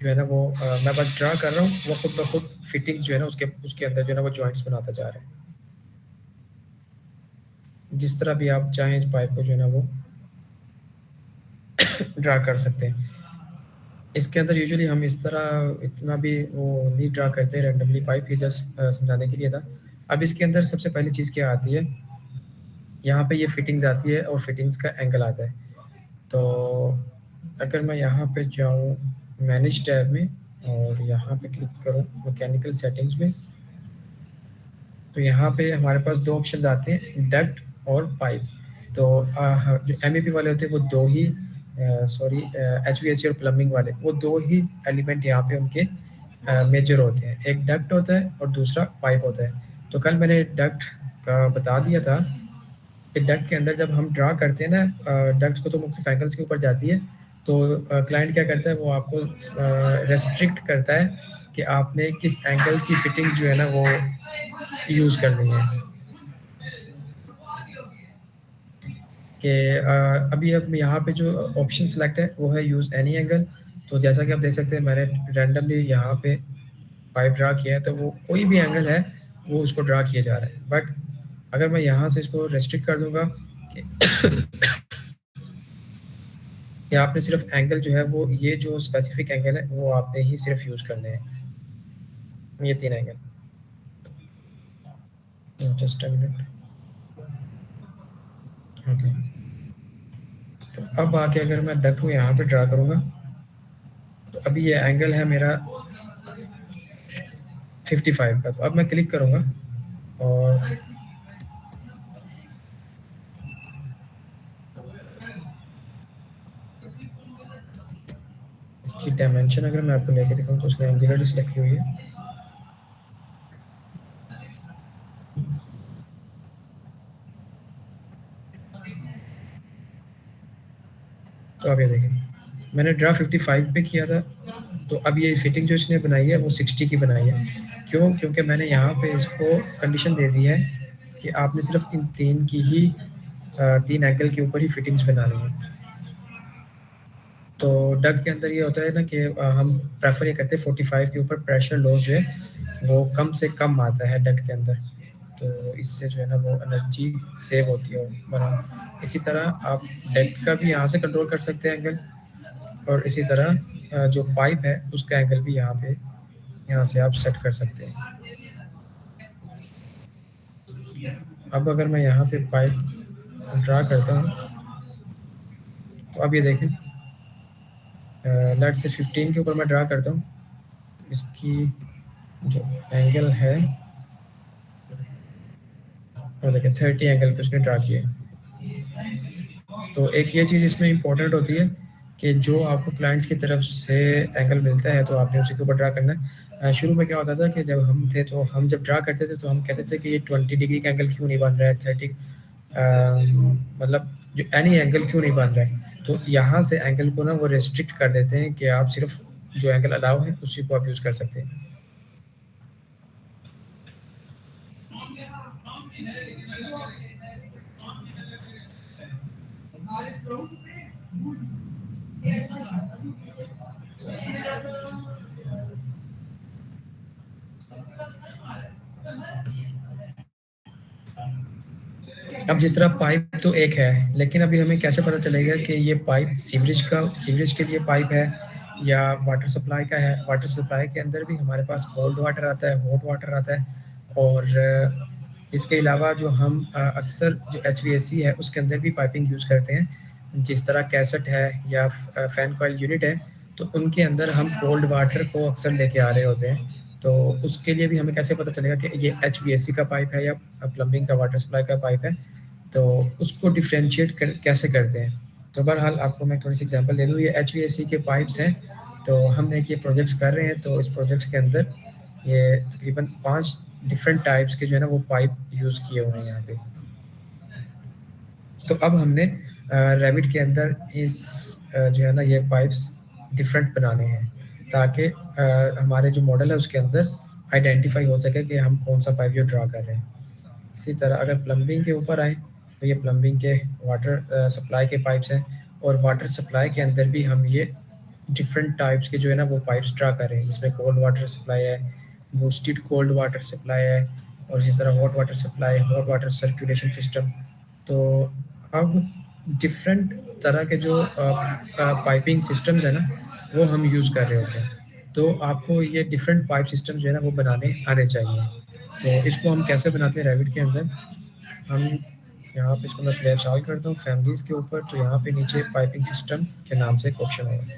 जो है ना वो मैं बस ड्रा कर रहा हूँ, वो खुद ब खुद फिटिंग्स जो है ना उसके उसके अंदर जो है ना वो जॉइंट्स बनाता जा रहा है। जिस तरह भी आप चाहें इस पाइप को जो है ना वो ड्रा कर सकते हैं। इसके अंदर यूजुअली हम इस तरह इतना भी वो नहीं ड्रा करते रैंडमली पाइप, ये जस्ट समझाने के लिए था। अब इसके अंदर सबसे पहली चीज़ क्या आती है, यहाँ पे ये फिटिंग्स आती है और फिटिंग्स का एंगल आता है। तो अगर मैं यहाँ पे जाऊँ मैनेज टैब में और यहाँ पे क्लिक करूँ मैकेनिकल सेटिंग्स में, तो यहाँ पे हमारे पास 2 ऑप्शंस आते हैं, डक्ट और पाइप। तो जो एमईपी वाले होते हैं वो 2 ही सॉरी एचवीएसी और प्लम्बिंग वाले, वो 2 ही एलिमेंट यहाँ पे उनके मेजर होते हैं। एक डक्ट होता है और दूसरा पाइप होता है। तो कल मैंने डक्ट का बता दिया था कि डक्ट के अंदर जब हम ड्रा करते हैं ना, डक्ट्स को तो मुख्तलिफ एंगल्स के ऊपर जाती है। तो क्लाइंट क्या करता है, वो आपको रेस्ट्रिक्ट करता है कि आपने किस एंगल की फिटिंग जो है ना वो यूज़ करनी है। कि अभी अब यहाँ पे जो ऑप्शन सेलेक्ट है वो है यूज़ एनी एंगल। तो जैसा कि आप देख सकते हैं मैंने रैंडमली यहाँ पे पाइप ड्रा किया है, तो वो कोई भी एंगल है वो उसको ड्रा किया जा रहा है। बट अगर मैं यहाँ से इसको रेस्ट्रिक्ट कर दूंगा कि, कि आपने सिर्फ एंगल जो है वो ये जो स्पेसिफिक एंगल है वो आपने ही सिर्फ यूज़ करने हैं, ये 3 angle. Just a minute. Okay, तो अब आके अगर मैं डक को यहाँ पे ड्रा करूँगा, तो अभी ये एंगल है मेरा 55 का। तो अब मैं क्लिक करूँगा और इसकी डायमेंशन अगर मैं आपको लेके दिखाऊँ तो उसने एंगुलर सिलेक्ट की हुई है। तो अब ये देखिए मैंने ड्रा 55 पे किया था, तो अब ये फिटिंग जो इसने बनाई है वो 60 की बनाई है। क्यों? क्योंकि मैंने यहाँ पे इसको कंडीशन दे दी है कि आपने सिर्फ इन 3 की ही 3 एंगल के ऊपर ही फिटिंग्स बनानी है। तो डक के अंदर ये होता है ना कि हम प्रेफर ये करते हैं 45 के ऊपर प्रेशर लॉस जो है वो कम से कम आता है डक के अंदर। तो इससे जो है ना वो एनर्जी सेव होती है बना। इसी तरह आप डेप्थ का भी यहाँ से कंट्रोल कर सकते हैं एंगल, और इसी तरह जो पाइप है उसका एंगल भी यहाँ से आप सेट कर सकते हैं। अब अगर मैं यहाँ पे पाइप ड्रा करता हूँ, तो अब ये देखें लेट से 15 के ऊपर मैं ड्रा करता हूँ, इसकी जो एंगल है और देखें 30 एंगल पे उसने ड्रा किया है। तो एक ये चीज़ इसमें इम्पोर्टेंट होती है कि जो आपको क्लाइंट्स की तरफ से एंगल मिलता है तो आपने उसी के ऊपर ड्रा करना है। शुरू में क्या होता था कि जब हम थे तो हम जब ड्रा करते थे तो हम कहते थे कि ये 20 डिग्री का एंगल क्यों नहीं बन रहा है, 30 मतलब जो एनी एंगल क्यों नहीं बन रहा है। तो यहाँ से एंगल को ना वो रेस्ट्रिक्ट कर देते हैं कि आप सिर्फ जो एंगल अलाउ है उसी को आप यूज़ कर सकते हैं। अब जिस तरह पाइप तो एक है, लेकिन अभी हमें कैसे पता चलेगा कि ये पाइप सीवरेज के लिए पाइप है या वाटर सप्लाई का है? वाटर सप्लाई के अंदर भी हमारे पास कोल्ड वाटर आता है, हॉट वाटर आता है, और इसके अलावा जो हम अक्सर जो एचवीएसी है उसके अंदर भी पाइपिंग यूज़ करते हैं। जिस तरह कैसेट है या फैन कॉइल यूनिट है, तो उनके अंदर हम कोल्ड वाटर को अक्सर लेके आ रहे होते हैं। तो उसके लिए भी हमें कैसे पता चलेगा कि ये एचवीएसी का पाइप है या प्लम्बिंग का वाटर सप्लाई का पाइप है? तो उसको डिफरेंशिएट कैसे करते हैं? तो बहरहाल आपको मैं थोड़ी सी एग्जांपल दे दूँ। ये एचवीएसी के पाइप्स हैं। तो हमने एक ये प्रोजेक्ट्स कर रहे हैं, तो इस प्रोजेक्ट्स के अंदर ये तकरीबन 5 डिफरेंट टाइप्स के जो है ना वो पाइप यूज़ किए हुए हैं यहाँ पे। तो अब हमने रेविट के अंदर इस जो है ना ये पाइप्स डिफरेंट बनाने हैं, ताकि हमारे जो मॉडल है उसके अंदर आइडेंटिफाई हो सके कि हम कौन सा पाइप जो ड्रा कर रहे हैं। इसी तरह अगर प्लम्बिंग के ऊपर आए, तो ये प्लम्बिंग के वाटर सप्लाई के पाइप्स हैं, और वाटर सप्लाई के अंदर भी हम ये डिफरेंट टाइप्स के जो है ना वो पाइप्स ड्रा कर रहे हैं। इसमें कोल्ड वाटर सप्लाई है, बूस्टेड कोल्ड वाटर सप्लाई है, और इसी तरह hot water supply, hot water circulation system. तो अब डिफरेंट तरह के जो पाइपिंग सिस्टम्स है ना वो हम यूज़ कर रहे होते हैं। तो आपको ये डिफरेंट पाइप सिस्टम जो है ना वो बनाने आने चाहिए। तो इसको हम कैसे बनाते हैं रेविट के अंदर? हम यहाँ पे इसको मैं प्ले इंस्टॉल करता हूँ फैमिलीज़ के ऊपर, तो यहाँ पे नीचे पाइपिंग सिस्टम के नाम से एक ऑप्शन होगा।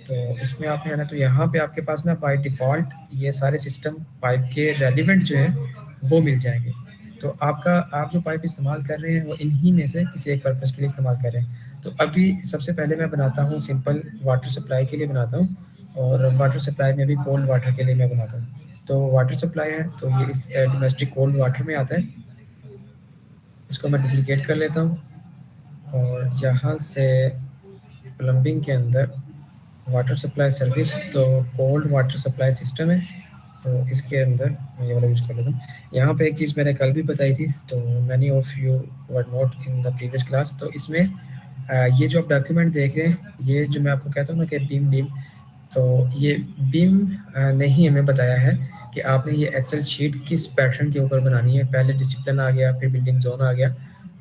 तो इसमें आपने आना, तो यहाँ पे आपके पास ना बाय डिफ़ॉल्ट ये सारे सिस्टम पाइप के रेलिवेंट जो हैं वो मिल जाएँगे। तो आप जो पाइप इस्तेमाल कर रहे हैं वो इन्हीं में से किसी एक पर्पज़ के लिए इस्तेमाल कर रहे हैं। तो अभी सबसे पहले मैं बनाता हूँ सिंपल वाटर सप्लाई के लिए बनाता हूँ, और वाटर सप्लाई में भी कोल्ड वाटर के लिए मैं बनाता हूँ। तो वाटर सप्लाई है तो ये इस डोमेस्टिक कोल्ड वाटर में आता है। इसको मैं डुप्लिकेट कर लेता हूँ, और यहाँ से प्लम्बिंग के अंदर वाटर सप्लाई सर्विस, तो कोल्ड वाटर सप्लाई सिस्टम है, तो इसके अंदर मैं ये वाला यूज़ कर लेता हूँ। यहाँ पे एक चीज़ मैंने कल भी बताई थी, तो many of you were not in the previous class. तो इसमें ये जो आप डॉक्यूमेंट देख रहे हैं, ये जो मैं आपको कहता हूँ ना कि बीम, तो ये बीम ने ही हमें बताया है कि आपने ये एक्सेल शीट किस पैटर्न के ऊपर बनानी है। पहले डिसिप्लिन आ गया, फिर बिल्डिंग जोन आ गया।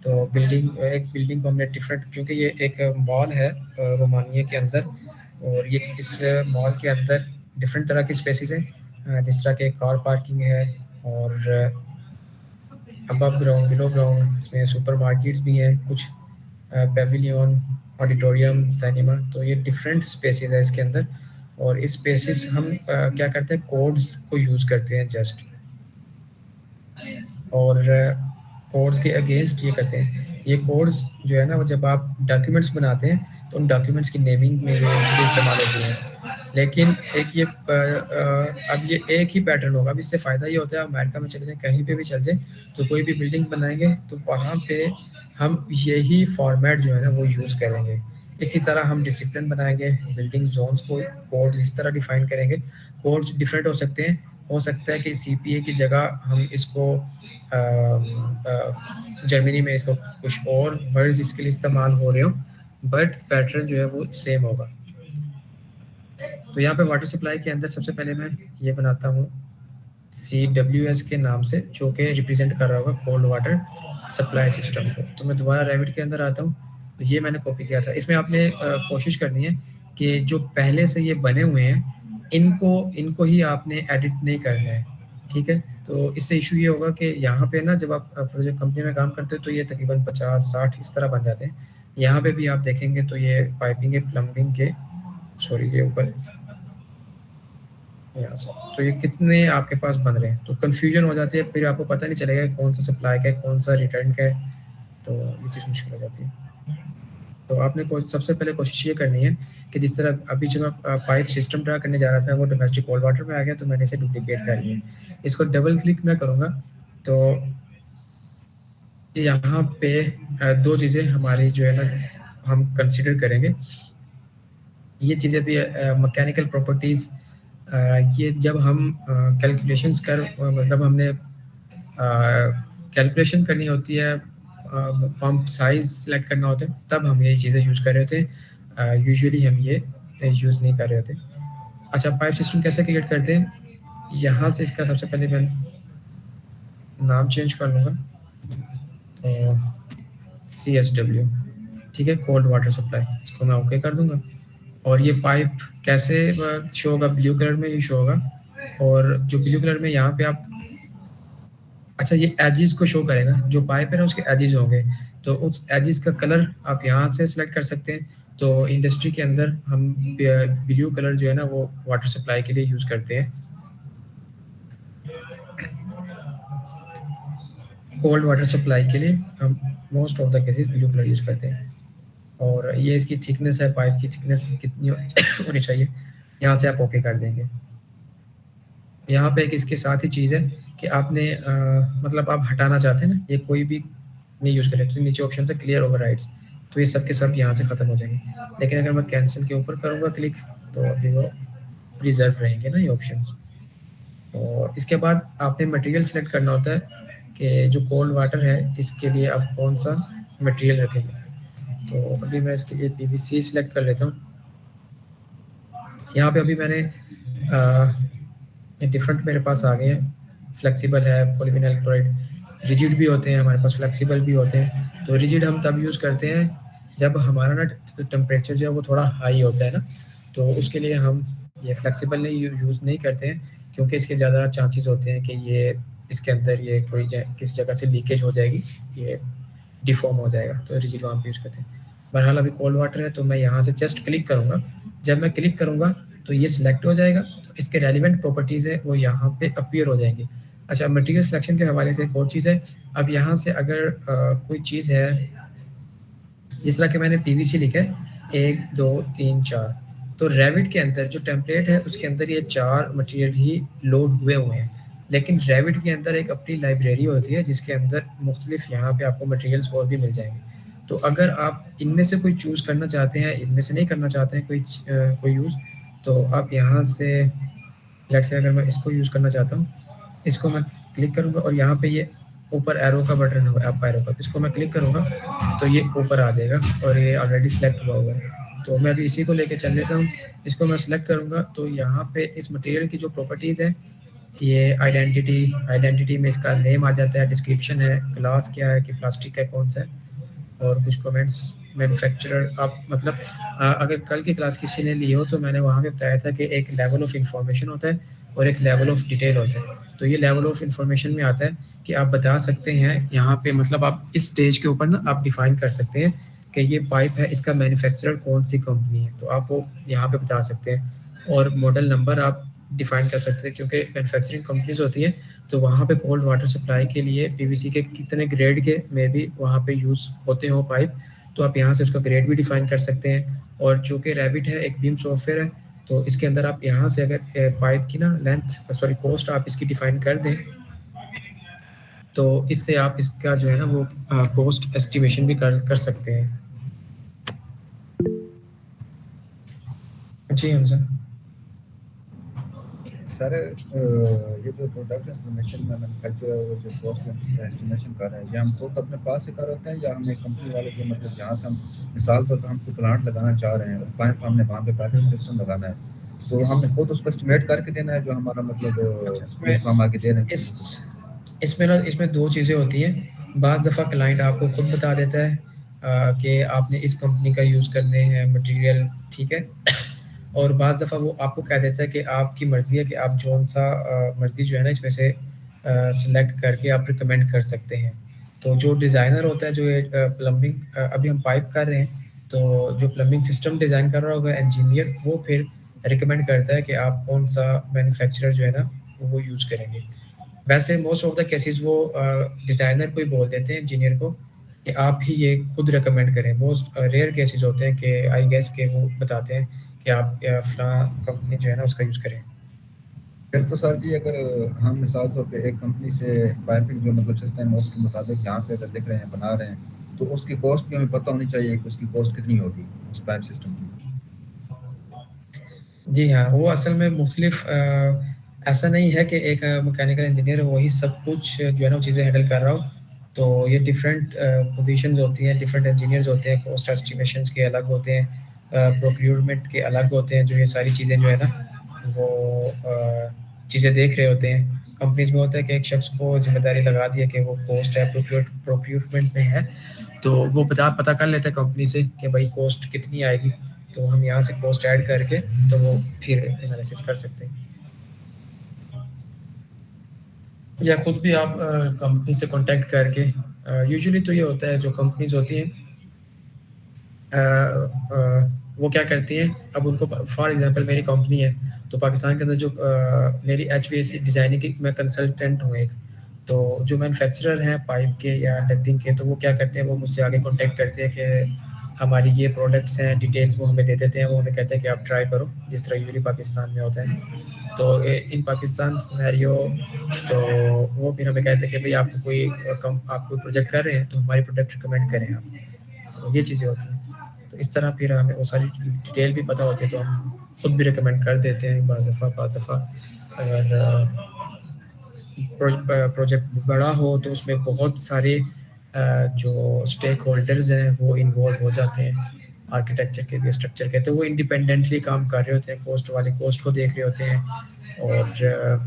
तो एक बिल्डिंग को हमने डिफरेंट, क्योंकि ये एक मॉल है रोमानिया के अंदर, और ये इस मॉल के अंदर डिफरेंट तरह की स्पेसेस हैं, जिस तरह के कार पार्किंग है, और अबव ग्राउंड, बिलो ग्राउंड, इसमें सुपर मार्केट्स भी हैं, कुछ पेविलियन, ऑडिटोरियम, सिनेमा। तो ये डिफरेंट स्पेसेस है इसके अंदर, और इस स्पेसेस हम क्या करते हैं, कोड्स को यूज़ करते हैं जस्ट, और कोड्स के अगेंस्ट ये करते हैं। ये कोड्स जो है ना वो जब आप डॉक्यूमेंट्स बनाते हैं तो उन डॉक्यूमेंट्स की नेमिंग में ये चीज़ें इस्तेमाल होती हैं। लेकिन एक ये अब ये एक ही पैटर्न होगा। अब इससे फ़ायदा ये होता है, अमेरिका में चले जाएँ, कहीं पे भी चले जाएँ, तो कोई भी बिल्डिंग बनाएँगे तो वहाँ पे हम यही फॉर्मेट जो है ना वो यूज़ करेंगे। इसी तरह हम डिसिप्लिन बनाएँगे, बिल्डिंग ज़ोन्स को कोड्स इस तरह डिफ़ाइन करेंगे। कोड्स डिफरेंट हो सकते हैं। हो सकता है कि सीपीए की जगह हम इसको जर्मनी में इसको कुछ और वर्ड्स इसके लिए इस्तेमाल हो रहे हो, बट पैटर्न जो है वो सेम होगा। तो यहाँ पे वाटर सप्लाई के अंदर सबसे पहले मैं ये बनाता हूँ CWS के नाम से, जो कि रिप्रेजेंट कर रहा होगा कोल्ड वाटर सप्लाई सिस्टम को। तो मैं दोबारा रेविट के अंदर आता हूँ, तो ये मैंने कॉपी किया था। इसमें आपने कोशिश करनी है कि जो पहले से ये बने हुए हैं इनको इनको ही आपने एडिट नहीं करना है, ठीक है? तो इससे इशू ये होगा कि यहाँ पे ना जब आप प्रोजेक्ट कंपनी में काम करते हो तो ये तकरीबन 50-60 इस तरह बन जाते हैं। यहाँ पे भी आप देखेंगे तो ये पाइपिंग के, प्लम्बिंग के, सॉरी ये ऊपर यहाँ से, तो ये कितने आपके पास बन रहे हैं, तो कन्फ्यूजन हो जाती है, फिर आपको पता नहीं चलेगा कि कौन सा सप्लाई का है, कौन सा रिटर्न का है, तो ये चीज़ मुश्किल हो जाती है। तो आपने सबसे पहले कोशिश ये करनी है कि जिस तरह अभी जो मैं पाइप सिस्टम ड्रा करने जा रहा था वो डोमेस्टिक कोल्ड वाटर में आ गया, तो मैंने इसे डुप्लीकेट कर लिया। इसको डबल क्लिक मैं करूँगा तो यहाँ पे दो चीज़ें हमारी जो है ना हम कंसिडर करेंगे। ये चीज़ें भी मैकेनिकल प्रॉपर्टीज़, ये जब हम कैलकुलेशंस मतलब हमने कैलकुलेशन करनी होती है, पंप साइज़ सेलेक्ट करना होता है, तब हम ये चीज़ें यूज़ कर रहे होते हैं। यूजुअली हम ये यूज़ नहीं कर रहे होते। अच्छा, पाइप सिस्टम कैसे क्रिएट करते हैं? यहाँ से इसका सबसे पहले मैं नाम चेंज कर लूँगा। तो CSW, ठीक है, कोल्ड वाटर सप्लाई, इसको मैं ओके कर दूंगा। और ये पाइप कैसे शो होगा, ब्लू कलर में ही शो होगा। और जो ब्लू कलर में यहाँ पे आप, अच्छा ये एजिस को शो करेगा, जो पाइप है ना उसके एजिस होंगे, तो उस एजिस का कलर आप यहाँ से सिलेक्ट कर सकते हैं। तो इंडस्ट्री के अंदर हम ब्लू कलर जो है ना वो वाटर सप्लाई के लिए यूज़ करते हैं, कोल्ड वाटर सप्लाई के लिए हम most of the cases blue colour use करते हैं। और ये इसकी थिकनेस है, पाइप की थिकनेस कितनी होनी चाहिए, यहाँ से आप ओके कर देंगे। यहाँ पे एक इसके साथ ही चीज़ है कि आपने मतलब आप हटाना चाहते हैं ना, ये कोई भी नहीं यूज़ करें, तो नीचे ऑप्शन था क्लियर ओवरराइड्स, तो ये सब के सब यहाँ से ख़त्म हो जाएंगे। लेकिन अगर मैं कैंसिल के ऊपर करूँगा क्लिक, तो अभी वो रिजर्व रहेंगे ना ये ऑप्शंस। तो इसके बाद आपने मटेरियल सेलेक्ट करना होता है कि जो कोल्ड वाटर है इसके लिए आप कौन सा मटेरियल रखेंगे। तो अभी मैं इसके लिए PVC सेलेक्ट कर लेता हूँ। यहाँ पे अभी मैंने डिफरेंट मेरे पास आ गए हैं, फ्लेक्सिबल है, पॉलीविनाइल क्लोराइड, रिजिड भी होते हैं हमारे पास, फ्लेक्सिबल भी होते हैं। तो रिजिड हम तब यूज़ करते हैं जब हमारा ना टेम्परेचर जो है वो थोड़ा हाई होता है ना, तो उसके लिए हम ये फ्लेक्सिबल नहीं यूज़ नहीं करते हैं, क्योंकि इसके ज़्यादा चांसेस होते हैं कि ये इसके अंदर ये कोई किसी जगह से लीकेज हो जाएगी, ये डिफॉर्म हो जाएगा, तो रिजिड वहाँ पे यूज़ करते हैं। बहरहाल अभी कोल्ड वाटर है तो मैं यहाँ से जस्ट क्लिक करूँगा, जब मैं क्लिक करूँगा तो ये सिलेक्ट हो जाएगा, तो इसके रेलिवेंट प्रॉपर्टीज़ है वो यहाँ पे अपीयर हो जाएंगी। अच्छा, मटेरियल सिलेक्शन के हवाले से एक और चीज़ है, अब यहाँ से अगर कोई चीज़ है, जिस तरह कि मैंने PVC लिखा है 1 2 3 4, तो रेविट के अंदर जो टेम्पलेट है उसके अंदर ये 4 मटेरियल ही लोड हुए हुए हैं। लेकिन रेविट के अंदर एक अपनी लाइब्रेरी होती है जिसके अंदर मुख्तलिफ यहाँ पे आपको मटेरियल्स और भी मिल जाएंगे। तो अगर आप इनमें से कोई चूज़ करना चाहते हैं, इनमें से नहीं करना चाहते हैं कोई यूज़, तो आप यहाँ से लेट्स से अगर मैं इसको यूज़ करना चाहता हूँ, इसको मैं क्लिक करूँगा और यहाँ पे ये ऊपर एरो का बटन होगा, अप एरो का, इसको मैं क्लिक करूँगा तो ये ऊपर आ जाएगा और ये ऑलरेडी सिलेक्ट हुआ हुआ है। तो मैं अभी इसी को लेके चल लेता हूँ, इसको मैं सिलेक्ट करूँगा तो यहाँ पे इस मटेरियल की जो प्रॉपर्टीज़ हैं, ये आइडेंटिटी में इसका नेम आ जाता है, डिस्क्रिप्शन है, क्लास क्या है कि प्लास्टिक है कौन सा है, और कुछ कमेंट्स, मैन्युफैक्चरर, आप मतलब अगर कल की क्लास किसी ने ली हो तो मैंने वहाँ पे बताया था कि एक लेवल ऑफ इंफॉर्मेशन होता है और एक लेवल ऑफ डिटेल होता है। तो ये लेवल ऑफ इंफॉर्मेशन में आता है कि आप बता सकते हैं यहाँ पे, मतलब आप इस स्टेज के ऊपर ना आप डिफाइन कर सकते हैं कि ये पाइप है, इसका मैन्युफैक्चरर कौन सी कंपनी है, तो आप वो यहाँ पे बता सकते हैं। और मॉडल नंबर आप डिफाइन कर सकते हैं, क्योंकि मैन्युफैक्चरिंग कंपनीज होती है तो वहाँ पे कोल्ड वाटर सप्लाई के लिए PVC के कितने ग्रेड के में भी वहाँ पे यूज़ होते हो पाइप, तो आप यहाँ से उसका ग्रेड भी डिफाइन कर सकते हैं। और चूँकि रैबिट है, एक बीम सॉफ्टवेयर है, तो इसके अंदर आप यहाँ से अगर पाइप की ना लेंथ सॉरी कॉस्ट आप इसकी डिफाइन कर दें, तो इससे आप इसका जो है ना वो कॉस्ट एस्टिमेशन भी कर सकते हैं। जी हमजा। सर ये जो प्रोडक्ट इंफॉर्मेशन में मैन्युफैक्चरर जो कॉस्ट एस्टिमेशन कर रहे हैं, ये हम खुद अपने पास से कर होते हैं या हमें कंपनी वाले जो मतलब जहाँ से हम मिसाल तौर पर हम कोई प्लांट लगाना चाह रहे हैं और पाइप हमने वहाँ पे पाइपिंग सिस्टम लगाना है, तो हमें खुद उसको एस्टिमेट करके देना है जो हमारा मतलब अच्छा, जिसको हम आगे दे रहे हैं इस किसी को? इसमें ना इसमें 2 चीज़ें होती हैं। बाज़ दफ़ा क्लाइंट आपको खुद बता देता है कि आपने इस कंपनी का यूज़ करने हैं मटेरियल, ठीक है? और बाज़ दफ़ा वो आपको कह देता है कि आपकी मर्ज़ी है कि आप जौन-सा मर्ज़ी जो है ना इसमें से सेलेक्ट करके आप रिकमेंड कर सकते हैं। तो जो डिज़ाइनर होता है, जो ये प्लम्बिंग अभी हम पाइप कर रहे हैं, तो जो प्लम्बिंग सिस्टम डिज़ाइन कर रहा होगा इंजीनियर, वो फिर रिकमेंड करता है कि आप कौन-सा मैन्युफैक्चरर जो है ना, वो यूज़ करेंगे। वैसे मोस्ट ऑफ द केसेस वो डिज़ाइनर को ही बोल देते हैं इंजीनियर को कि आप ही ये खुद रिकमेंड करें। मोस्ट रेयर केसेस होते हैं कि आई गेस के वो बताते हैं कि आप फलां कंपनी जो है ना उसका यूज़ करें। फिर तो सर जी अगर हम मिसाल तौर पे एक कंपनी से पाइपिंग जो मतलब जिस टाइम उसके मुताबिक यहाँ पे अगर लिख रहे हैं बना रहे हैं, तो उसकी कॉस्ट भी हमें पता होनी चाहिए कि उसकी कॉस्ट कितनी होगी उस पाइप सिस्टम की। जी हाँ, वो असल में मुख्तलिफ ऐसा नहीं है कि एक मैकेनिकल इंजीनियर वही सब कुछ जो है ना वो चीज़ें हैंडल कर रहा हो। तो ये डिफरेंट पोजीशंस होती हैं, डिफरेंट इंजीनियर्स होते हैं, कॉस्ट एस्टिमेशंस के अलग होते हैं, प्रोक्योरमेंट के अलग होते हैं, जो ये सारी चीज़ें जो है ना वो चीज़ें देख रहे होते हैं। कंपनीज़ में होता है कि एक शख्स को ज़िम्मेदारी लगा दी है कि वो कॉस्ट है, प्रोक्योरमेंट में है, तो वो पता पता कर लेते हैं कंपनी से कि भाई कॉस्ट कितनी आएगी, तो हम यहाँ से कॉस्ट ऐड करके तो वो फिर एनालिसिस कर सकते हैं। या खुद भी आप कंपनी से कांटेक्ट करके, यूजुअली तो ये होता है जो कंपनीज होती हैं वो क्या करती हैं, अब उनको फॉर एग्जांपल मेरी कंपनी है तो पाकिस्तान के अंदर जो मेरी HVAC डिज़ाइनिंग की मैं कंसल्टेंट हूँ एक, तो जो मैन्युफैक्चरर हैं पाइप के या डक्टिंग के, तो वो क्या करते हैं, वो मुझसे आगे कांटेक्ट करते हैं कि हमारी ये प्रोडक्ट्स हैं, डिटेल्स वो हमें दे देते हैं, वो हमें कहते हैं कि आप ट्राई करो, जिस तरह यूजली पाकिस्तान में होता है। तो इन पाकिस्तान सिनेरियो, तो वो फिर हमें कहते हैं कि भाई आपको कोई आप कोई प्रोजेक्ट कर रहे हैं तो हमारी प्रोडक्ट रिकमेंड करें आप, तो ये चीज़ें होती हैं। तो इस तरह फिर हमें वो सारी डिटेल भी पता होती है, तो हम खुद भी रिकमेंड कर देते हैं बाज़ दफ़ा। अगर प्रोजेक्ट बड़ा हो तो उसमें बहुत सारे जो स्टेक होल्डर्स हैं वो इन्वॉल्व हो जाते हैं, आर्किटेक्चर के भी, स्ट्रक्चर के, तो वो इंडिपेंडेंटली काम कर रहे होते हैं, कॉस्ट वाले कॉस्ट को देख रहे होते हैं और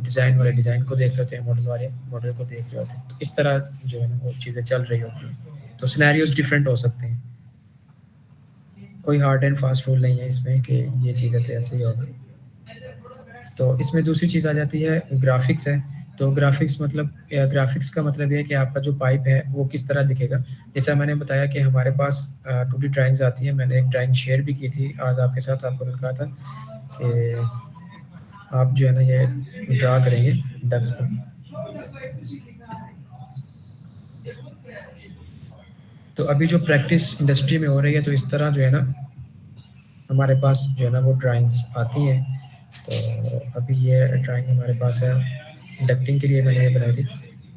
डिज़ाइन वाले डिज़ाइन को देख रहे होते हैं, मॉडल वाले मॉडल को देख रहे होते हैं। तो इस तरह जो है ना वो चीज़ें चल रही होती हैं। तो सिनेरियोज डिफरेंट हो सकते हैं, कोई हार्ड एंड फास्ट रूल नहीं है इसमें कि ये चीज़ें तो ऐसे ही होगी। तो इसमें दूसरी चीज़ आ जाती है ग्राफिक्स है। तो ग्राफिक्स मतलब ग्राफिक्स का मतलब ये है कि आपका जो पाइप है वो किस तरह दिखेगा। जैसा मैंने बताया कि हमारे पास 2D ड्राइंग्स आती हैं, मैंने एक ड्राइंग शेयर भी की थी आज आपके साथ, आपको मैंने कहा था कि आप जो है ना ये ड्रा करेंगे डक्स को। तो अभी जो प्रैक्टिस इंडस्ट्री में हो रही है तो इस तरह जो है ना हमारे पास जो है ना वो ड्राइंग्स आती हैं। तो अभी ये ड्राइंग हमारे पास है, डक्टिंग के लिए मैंने ये बनाई थी।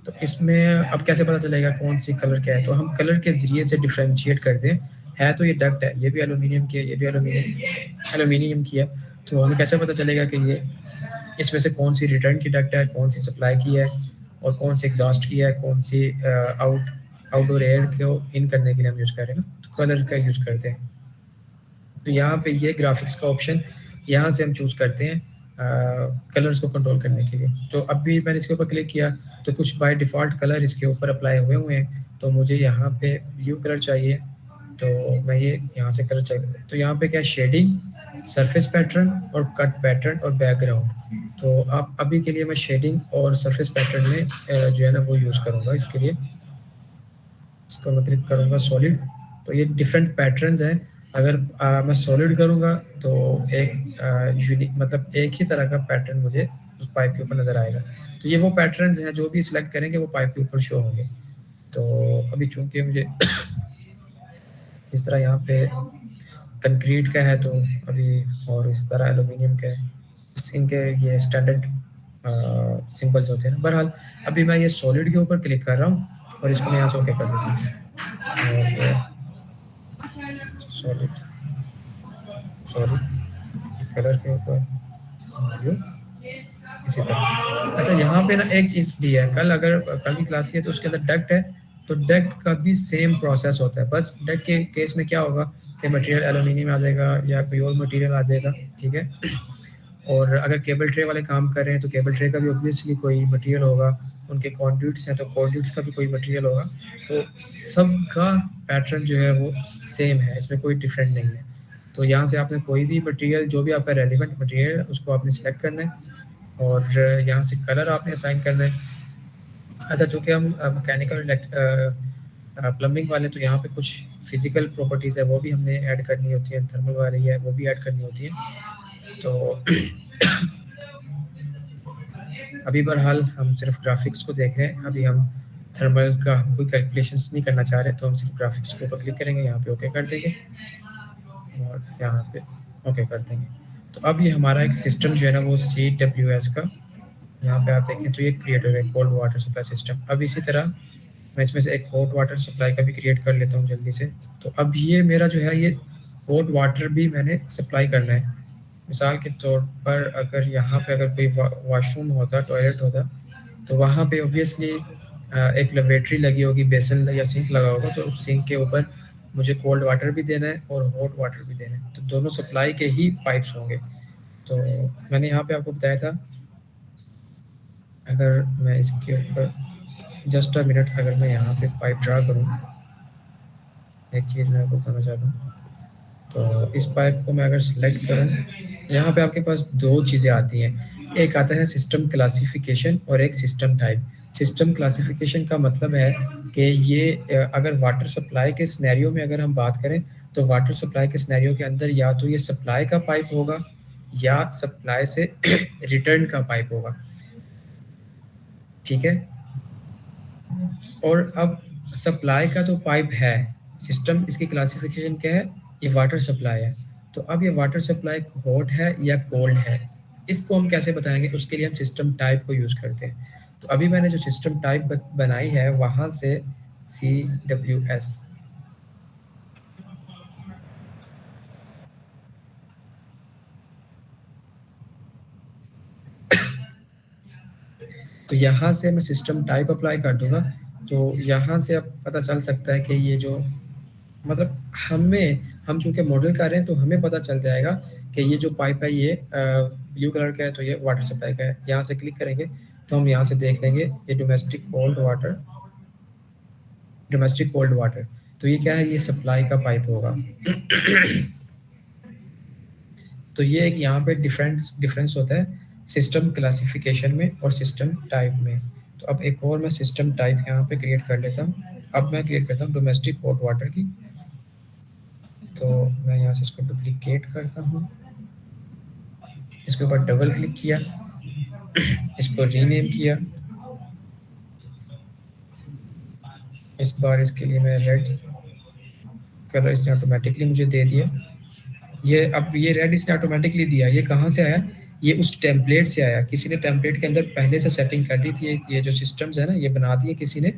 तो इसमें अब कैसे पता चलेगा कौन सी कलर क्या है, तो हम कलर के ज़रिए से डिफ्रेंशिएट करते हैं। है तो ये डक्ट है, ये भी एल्यूमिनियम की है, ये भी एल्यूमिनियम की है, तो हमें कैसे पता चलेगा कि ये इसमें से कौन सी रिटर्न की डक्ट है, कौन सी सप्लाई की है और कौन सी एग्जॉस्ट की है, कौन सी आउटडोर एयर को इन करने के लिए हम यूज़ कर रहे हैं ना, तो कलर्स का यूज़ करते हैं। तो यहाँ पे ये ग्राफिक्स का ऑप्शन यहाँ से हम चूज़ करते हैं कलर्स को कंट्रोल करने के लिए। तो अब भी मैंने इसके ऊपर क्लिक किया तो कुछ बाय डिफ़ॉल्ट कलर इसके ऊपर अप्लाई हुए हैं, तो मुझे यहाँ पे ब्लू कलर चाहिए, तो मैं ये यहाँ से कलर चाहिए। तो यहाँ पे क्या है, शेडिंग, सरफेस पैटर्न और कट पैटर्न और बैकग्राउंड। तो आप अभी के लिए मैं शेडिंग और सरफेस पैटर्न में जो है ना वो यूज़ करूँगा इसके लिए। इसको मैं क्लिक करूँगा सॉलिड, तो ये डिफरेंट पैटर्न्स हैं। अगर मैं सॉलिड करूँगा तो एक यूनिक मतलब एक ही तरह का पैटर्न मुझे उस पाइप के ऊपर नज़र आएगा। तो ये वो पैटर्न्स हैं जो भी सिलेक्ट करेंगे वो पाइप के ऊपर शो होंगे। तो अभी चूँकि मुझे इस तरह यहाँ पे कंक्रीट का है तो अभी, और इस तरह एल्यूमिनियम का है, इनके ये स्टैंडर्ड सिंबल्स होते हैं ना। बहरहाल अभी मैं ये सॉलिड के ऊपर क्लिक कर रहा हूँ और इसको मैं यहाँ से ओके कर देता हूँ। और सॉलिड सॉलिड कलर के ऊपर व्यू इसी तरह। अच्छा यहाँ पे ना एक चीज़ भी है, कल की क्लास की है तो उसके अंदर डक्ट है, तो डक्ट का भी सेम प्रोसेस होता है, बस डक्ट के केस में क्या होगा कि मटेरियल एल्यूमिनियम आ जाएगा या कोई और मटेरियल आ जाएगा, ठीक है। और अगर केबल ट्रे वाले काम कर रहे हैं तो केबल ट्रे का भी ऑब्वियसली कोई मटेरियल होगा, उनके कॉन्ड्यूट्स हैं तो कॉन्ड्यूट्स का भी कोई मटेरियल होगा। तो सबका पैटर्न जो है वो सेम है, इसमें कोई डिफरेंट नहीं है। तो यहाँ से आपने कोई भी मटेरियल, जो भी आपका रेलिवेंट मटेरियल है उसको आपने सेलेक्ट करना है और यहाँ से कलर आपने असाइन करना है। अच्छा चूँकि हम मैकेनिकल प्लम्बिंग वाले, तो यहाँ पे कुछ फिजिकल प्रॉपर्टीज़ है वो भी हमने ऐड करनी होती है, थर्मल वाली है वो भी ऐड करनी होती है। तो अभी बहरहाल हम सिर्फ ग्राफिक्स को देख रहे हैं, अभी हम थर्मल का कोई कैलकुलेशंस नहीं करना चाह रहे, तो हम सिर्फ ग्राफिक्स के ऊपर क्लिक करेंगे, यहाँ पे ओके कर देंगे और यहाँ पे ओके कर देंगे। तो अब ये हमारा एक सिस्टम जो है ना वो CWS का, यहाँ पे आप देखें तो ये क्रिएट हो गया कोल्ड वाटर सप्लाई सिस्टम। अब इसी तरह मैं इसमें से एक हॉट वाटर सप्लाई का भी क्रिएट कर लेता हूँ जल्दी से। तो अब ये मेरा जो है ये हॉट वाटर भी मैंने सप्लाई करना है। मिसाल के तौर पर अगर यहाँ पे अगर कोई वॉशरूम होता, टॉयलेट होता, तो वहाँ पे ऑब्वियसली एक लेबोरेटरी लगी होगी, बेसन या सिंक लगा होगा, तो उस सिंक के ऊपर मुझे कोल्ड वाटर भी देना है और हॉट वाटर भी देना है, तो दोनों सप्लाई के ही पाइप्स होंगे। तो मैंने यहाँ पे आपको बताया था, अगर मैं इसके ऊपर जस्ट अ मिनट, अगर मैं यहाँ पे पाइप ड्रा करूँ एक चीज़ मैं आपको बताना चाहता हूँ। तो इस पाइप को मैं अगर सिलेक्ट करूँ, यहाँ पे आपके पास दो चीज़ें आती हैं। एक आता है सिस्टम क्लासिफिकेशन और एक सिस्टम टाइप। सिस्टम क्लासिफिकेशन का मतलब है कि ये अगर वाटर सप्लाई के सिनेरियो में अगर हम बात करें, तो वाटर सप्लाई के सिनेरियो के अंदर या तो ये सप्लाई का पाइप होगा या सप्लाई से रिटर्न का पाइप होगा। ठीक है? और अब सप्लाई का तो पाइप है, सिस्टम इसकी क्लासिफिकेशन क्या है? ये वाटर सप्लाई है। तो अब ये वाटर सप्लाई हॉट है या कोल्ड है, इसको हम कैसे बताएंगे? उसके लिए हम सिस्टम टाइप को यूज़ करते हैं। तो अभी मैंने जो सिस्टम टाइप बनाई है वहाँ से CWS, तो यहाँ से मैं सिस्टम टाइप अप्लाई कर दूंगा। तो यहाँ से अब पता चल सकता है कि ये जो मतलब हम चूंकि मॉडल कर रहे हैं तो हमें पता चल जाएगा कि ये जो पाइप है ये ब्लू कलर का है, तो ये वाटर सप्लाई का है। यहाँ से क्लिक करेंगे तो हम यहाँ से देख लेंगे ये डोमेस्टिक कोल्ड वाटर। तो ये क्या है? ये सप्लाई का पाइप होगा। तो ये एक यहाँ पे डिफरेंस होता है सिस्टम क्लासिफिकेशन में और सिस्टम टाइप में। तो अब एक और मैं सिस्टम टाइप यहाँ पे क्रिएट कर लेता हूँ। अब मैं क्रिएट करता हूँ डोमेस्टिक हॉट वाटर की। तो मैं यहाँ से इसको डुप्लीकेट करता हूँ, इसके ऊपर डबल क्लिक किया, इसको रीनेम किया। इस बार इसके लिए मैं रेड कलर इसने ऑटोमेटिकली मुझे दे दिया। ये रेड इसने ऑटोमेटिकली दिया। ये कहाँ से आया? ये उस टेम्पलेट से आया। किसी ने टेम्पलेट के अंदर पहले से सेटिंग कर दी थी। ये जो सिस्टम्स है ना, ये बना दिए किसी ने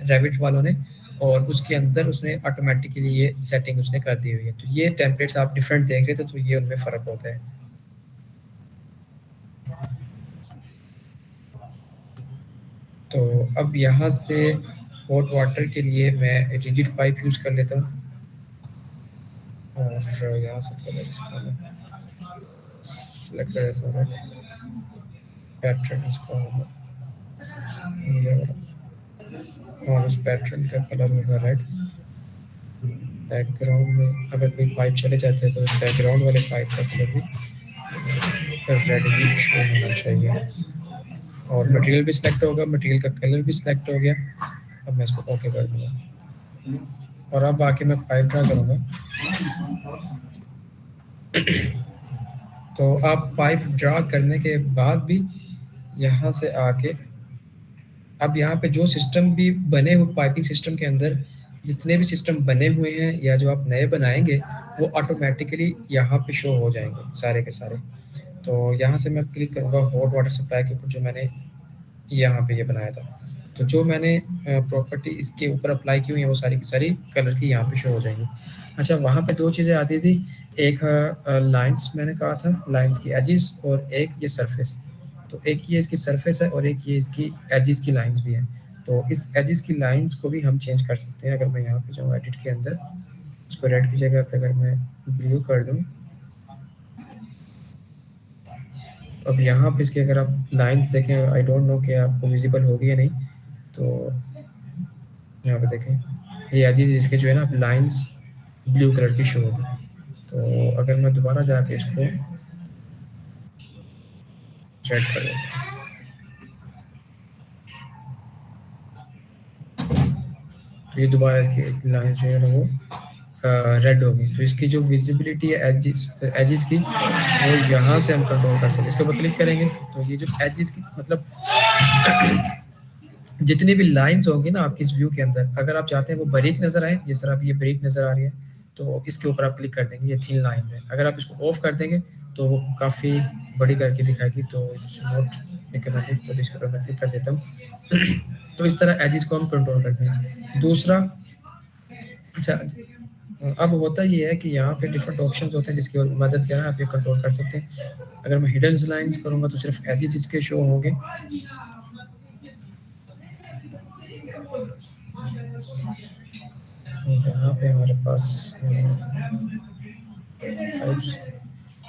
रैबिट वालों ने, और उसके अंदर उसने ऑटोमेटिकली ये सेटिंग उसने कर दी हुई है। तो ये टेम्पलेट्स आप डिफरेंट देख रहे थे, तो ये उनमें फ़र्क होता है। तो अब यहाँ से हॉट वाटर के लिए मैं रिजिड पाइप यूज़ कर लेता हूँ, और यहाँ से कलर इसका मैं सेलेक्ट कर देता हूँ। पैटर्न इसका होगा ये वाला, और उस पैटर्न का कलर होगा रेड। बैकग्राउंड में अगर कोई पाइप चले जाते हैं तो उस बैकग्राउंड वाले पाइप का कलर भी रेड ही शो होना चाहिए। और मटेरियल भी सिलेक्ट होगा, मटेरियल का कलर भी सिलेक्ट हो गया। अब मैं इसको ओके कर दूँगा, और अब आके मैं पाइप ड्रा करूँगा। तो आप पाइप ड्रा करने के बाद भी यहाँ से आके अब यहाँ पे जो सिस्टम भी बने हुए पाइपिंग सिस्टम के अंदर जितने भी सिस्टम बने हुए हैं या जो आप नए बनाएंगे वो ऑटोमेटिकली यहाँ पे शो हो जाएंगे सारे के सारे। तो यहाँ से मैं क्लिक करूँगा हॉट वाटर सप्लाई के ऊपर, जो मैंने यहाँ पे ये बनाया था। तो जो मैंने प्रॉपर्टी इसके ऊपर अप्लाई की हुई है वो सारी की सारी कलर की यहाँ पे शो हो जाएंगी। अच्छा, वहाँ पे दो चीज़ें आती थी। एक लाइंस मैंने कहा था, लाइंस की एजिस, और एक ये सरफेस। तो एक ये इसकी सरफेस है और एक ये इसकी एजिस की लाइंस भी है। तो इस एजिस की लाइंस को भी हम चेंज कर सकते हैं। अगर मैं यहाँ पे जाऊँ एडिट के अंदर, इसको रेड की जगह पे अगर मैं ब्लू कर दूँ, अब यहाँ पे इसके अगर आप लाइंस देखें, आई डोंट नो कि आपको विजिबल होगी या नहीं। तो यहाँ पे देखें ये एजिस इसके जो है ना लाइंस ब्लू कलर की शो होगी। तो अगर मैं दोबारा जाके इसको रेड कर देता हूँ, तो ये दोबारा इसकी लाइन जो है ना वो रेड होगी। तो इसकी जो विजिबिलिटी है एजिस एजिस की, वो यहाँ से हम कंट्रोल कर सकते हैं। इसके ऊपर क्लिक करेंगे तो ये जो एजिस की मतलब जितनी भी लाइंस होंगी ना आपकी इस व्यू के अंदर, अगर आप चाहते हैं वो बारीक नजर आए, जिस तरह अब ये बारीक नजर आ रही है, तो इसके ऊपर आप क्लिक कर देंगे, ये थिन लाइन है। अगर आप इसको ऑफ कर देंगे तो वो काफ़ी बड़ी करके दिखाएगी। तो इट्स नॉट रिकमेंडेड, तो इसके ऊपर मैं क्लिक कर देता हूँ। तो इस तरह एजिस को हम कंट्रोल करते हैं। दूसरा, अच्छा, अब होता ये है कि यहाँ पे डिफरेंट ऑप्शंस होते हैं जिसकी मदद से ना आप ये कंट्रोल कर सकते हैं। अगर मैं हिडन लाइंस करूँगा तो सिर्फ एजिस इसके शो होंगे। यहाँ पे हमारे पास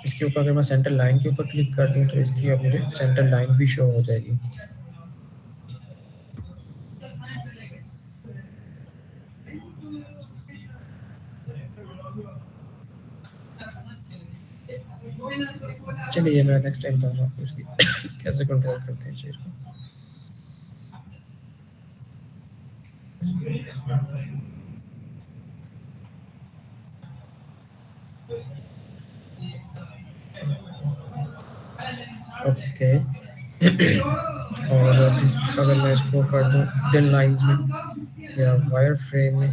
इसके ऊपर अगर मैं सेंटर लाइन के ऊपर क्लिक कर दूँ तो इसकी अब मुझे सेंटर लाइन भी शो हो जाएगी। चलिए मैं नेक्स्ट टाइम बताऊंगा आपको उसकी कैसे कंट्रोल करते हैं चीज़ को। ओके और जिस अगर मैं इसको कर दूं हिडन लाइंस में या वायर फ्रेम में,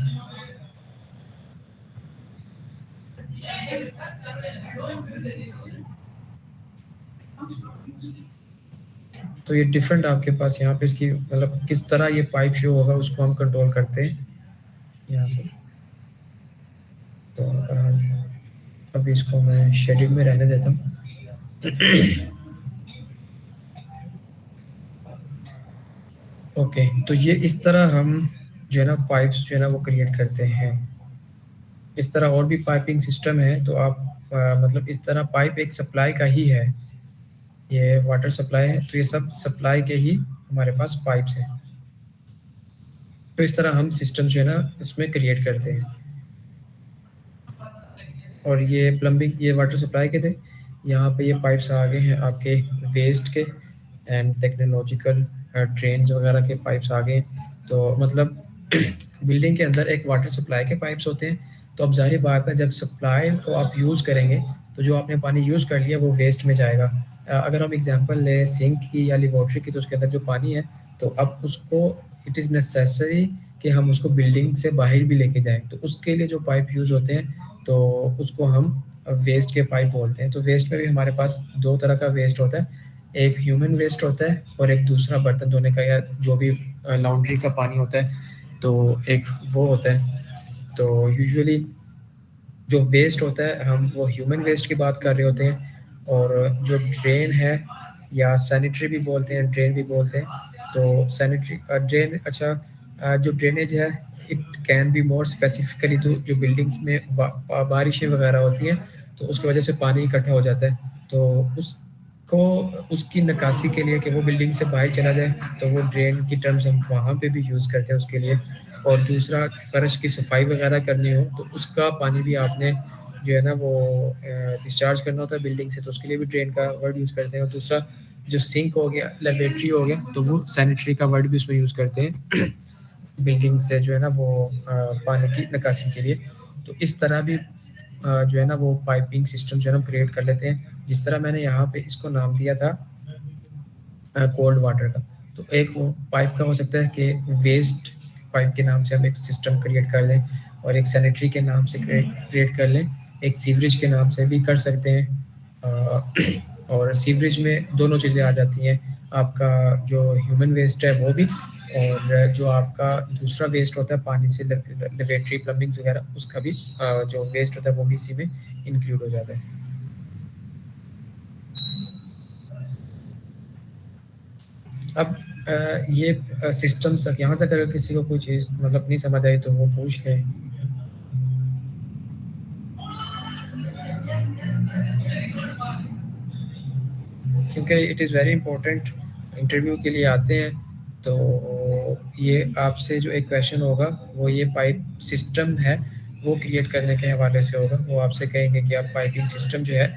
तो ये डिफरेंट आपके पास यहाँ पे इसकी मतलब किस तरह ये पाइप शो होगा उसको हम कंट्रोल करते हैं यहाँ से। तो अगर हम अभी इसको मैं शेड्यूल में रहने देता हूँ। ओके तो ये इस तरह हम जो है ना पाइप्स जो है ना वो क्रिएट करते हैं। इस तरह और भी पाइपिंग सिस्टम है, तो आप मतलब इस तरह पाइप एक सप्लाई का ही है, ये वाटर सप्लाई है, तो ये सब सप्लाई के ही हमारे पास पाइप्स हैं। तो इस तरह हम सिस्टम जो है ना इसमें क्रिएट करते हैं। और ये प्लम्बिंग ये वाटर सप्लाई के थे, यहाँ पे ये पाइप्स आ गए हैं आपके वेस्ट के एंड टेक्नोलॉजिकल ड्रेन्स वगैरह के पाइप्स आ गए। तो मतलब बिल्डिंग के अंदर एक वाटर सप्लाई के पाइप्स होते हैं, तो अब ज़ाहिर बात है जब सप्लाई को आप यूज़ करेंगे तो जो आपने पानी यूज़ कर लिया वो वेस्ट में जाएगा। अगर हम एग्जांपल लें सिंक की या लेबॉर्ट्री की, तो उसके अंदर जो पानी है तो अब उसको इट इज़ नेसेसरी कि हम उसको बिल्डिंग से बाहर भी लेके जाएँ, तो उसके लिए जो पाइप यूज़ होते हैं तो उसको हम वेस्ट के पाइप बोलते हैं। तो वेस्ट में भी हमारे पास 2 तरह का वेस्ट होता है, एक ह्यूमन वेस्ट होता है और एक दूसरा बर्तन धोने का या जो भी लॉन्ड्री का पानी होता है, तो एक वो होता है। तो यूजुअली जो वेस्ट होता है हम वो ह्यूमन वेस्ट की बात कर रहे होते हैं, और जो ड्रेन है या सैनिटरी भी बोलते हैं, ड्रेन भी बोलते हैं। तो सैनिटरी ड्रेन अच्छा जो ड्रेनेज है it can be more specifically, तो जो बिल्डिंग्स में बारिशें वगैरह होती हैं तो उसकी वजह से पानी इकट्ठा हो जाता है, तो उसको उसकी निकासी के लिए कि वो बिल्डिंग से बाहर चला जाए, तो वो ड्रेन की टर्म्स हम वहाँ पे भी यूज़ करते हैं उसके लिए। और दूसरा फ़र्श की सफाई वगैरह करनी हो तो उसका पानी भी आपने जो है ना वो डिस्चार्ज करना होता है बिल्डिंग से, तो उसके लिए भी ड्रेन का वर्ड यूज़ करते हैं। और दूसरा जो सिंक हो गया, लेबोरेटरी हो गया, तो वो सैनिटरी का वर्ड भी उसमें यूज़ करते हैं बिल्डिंग से जो है ना वो पानी की निकासी के लिए। तो इस तरह भी जो है ना वो पाइपिंग सिस्टम जो है ना क्रिएट कर लेते हैं। जिस तरह मैंने यहाँ पे इसको नाम दिया था कोल्ड वाटर का, तो एक वो पाइप का हो सकता है कि वेस्ट पाइप के नाम से हम एक सिस्टम क्रिएट कर लें, और एक सैनिटरी के नाम से क्रिएट कर लें, एक सीवरेज के नाम से भी कर सकते हैं। और सीवरेज में दोनों चीज़ें आ जाती हैं, आपका जो ह्यूमन वेस्ट है वो भी, और जो आपका दूसरा वेस्ट होता है पानी से लेबोरेटरी प्लम्बिंग्स वगैरह उसका भी जो वेस्ट होता है वो भी इसी में इंक्लूड हो जाता है। अब ये सिस्टम्स तक यहाँ तक अगर किसी को कोई चीज़ मतलब नहीं समझ आई तो वो पूछ लें। क्योंकि it is very important, interview के लिए आते हैं तो ये आपसे जो एक क्वेश्चन होगा वो ये पाइप सिस्टम है वो क्रिएट करने के हवाले से होगा। वो आपसे कहेंगे कि आप पाइपिंग सिस्टम जो है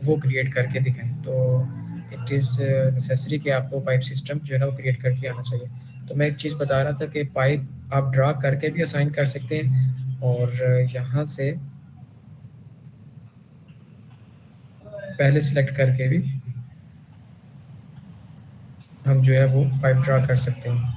वो क्रिएट करके दिखाएं, तो इट इज़ नेसेसरी कि आपको पाइप सिस्टम जो है ना वो क्रिएट करके आना चाहिए। तो मैं एक चीज़ बता रहा था कि पाइप आप ड्रा करके भी असाइन कर सकते हैं, और यहाँ से पहले सेलेक्ट करके भी हम जो है वो पाइप ड्रा कर सकते हैं।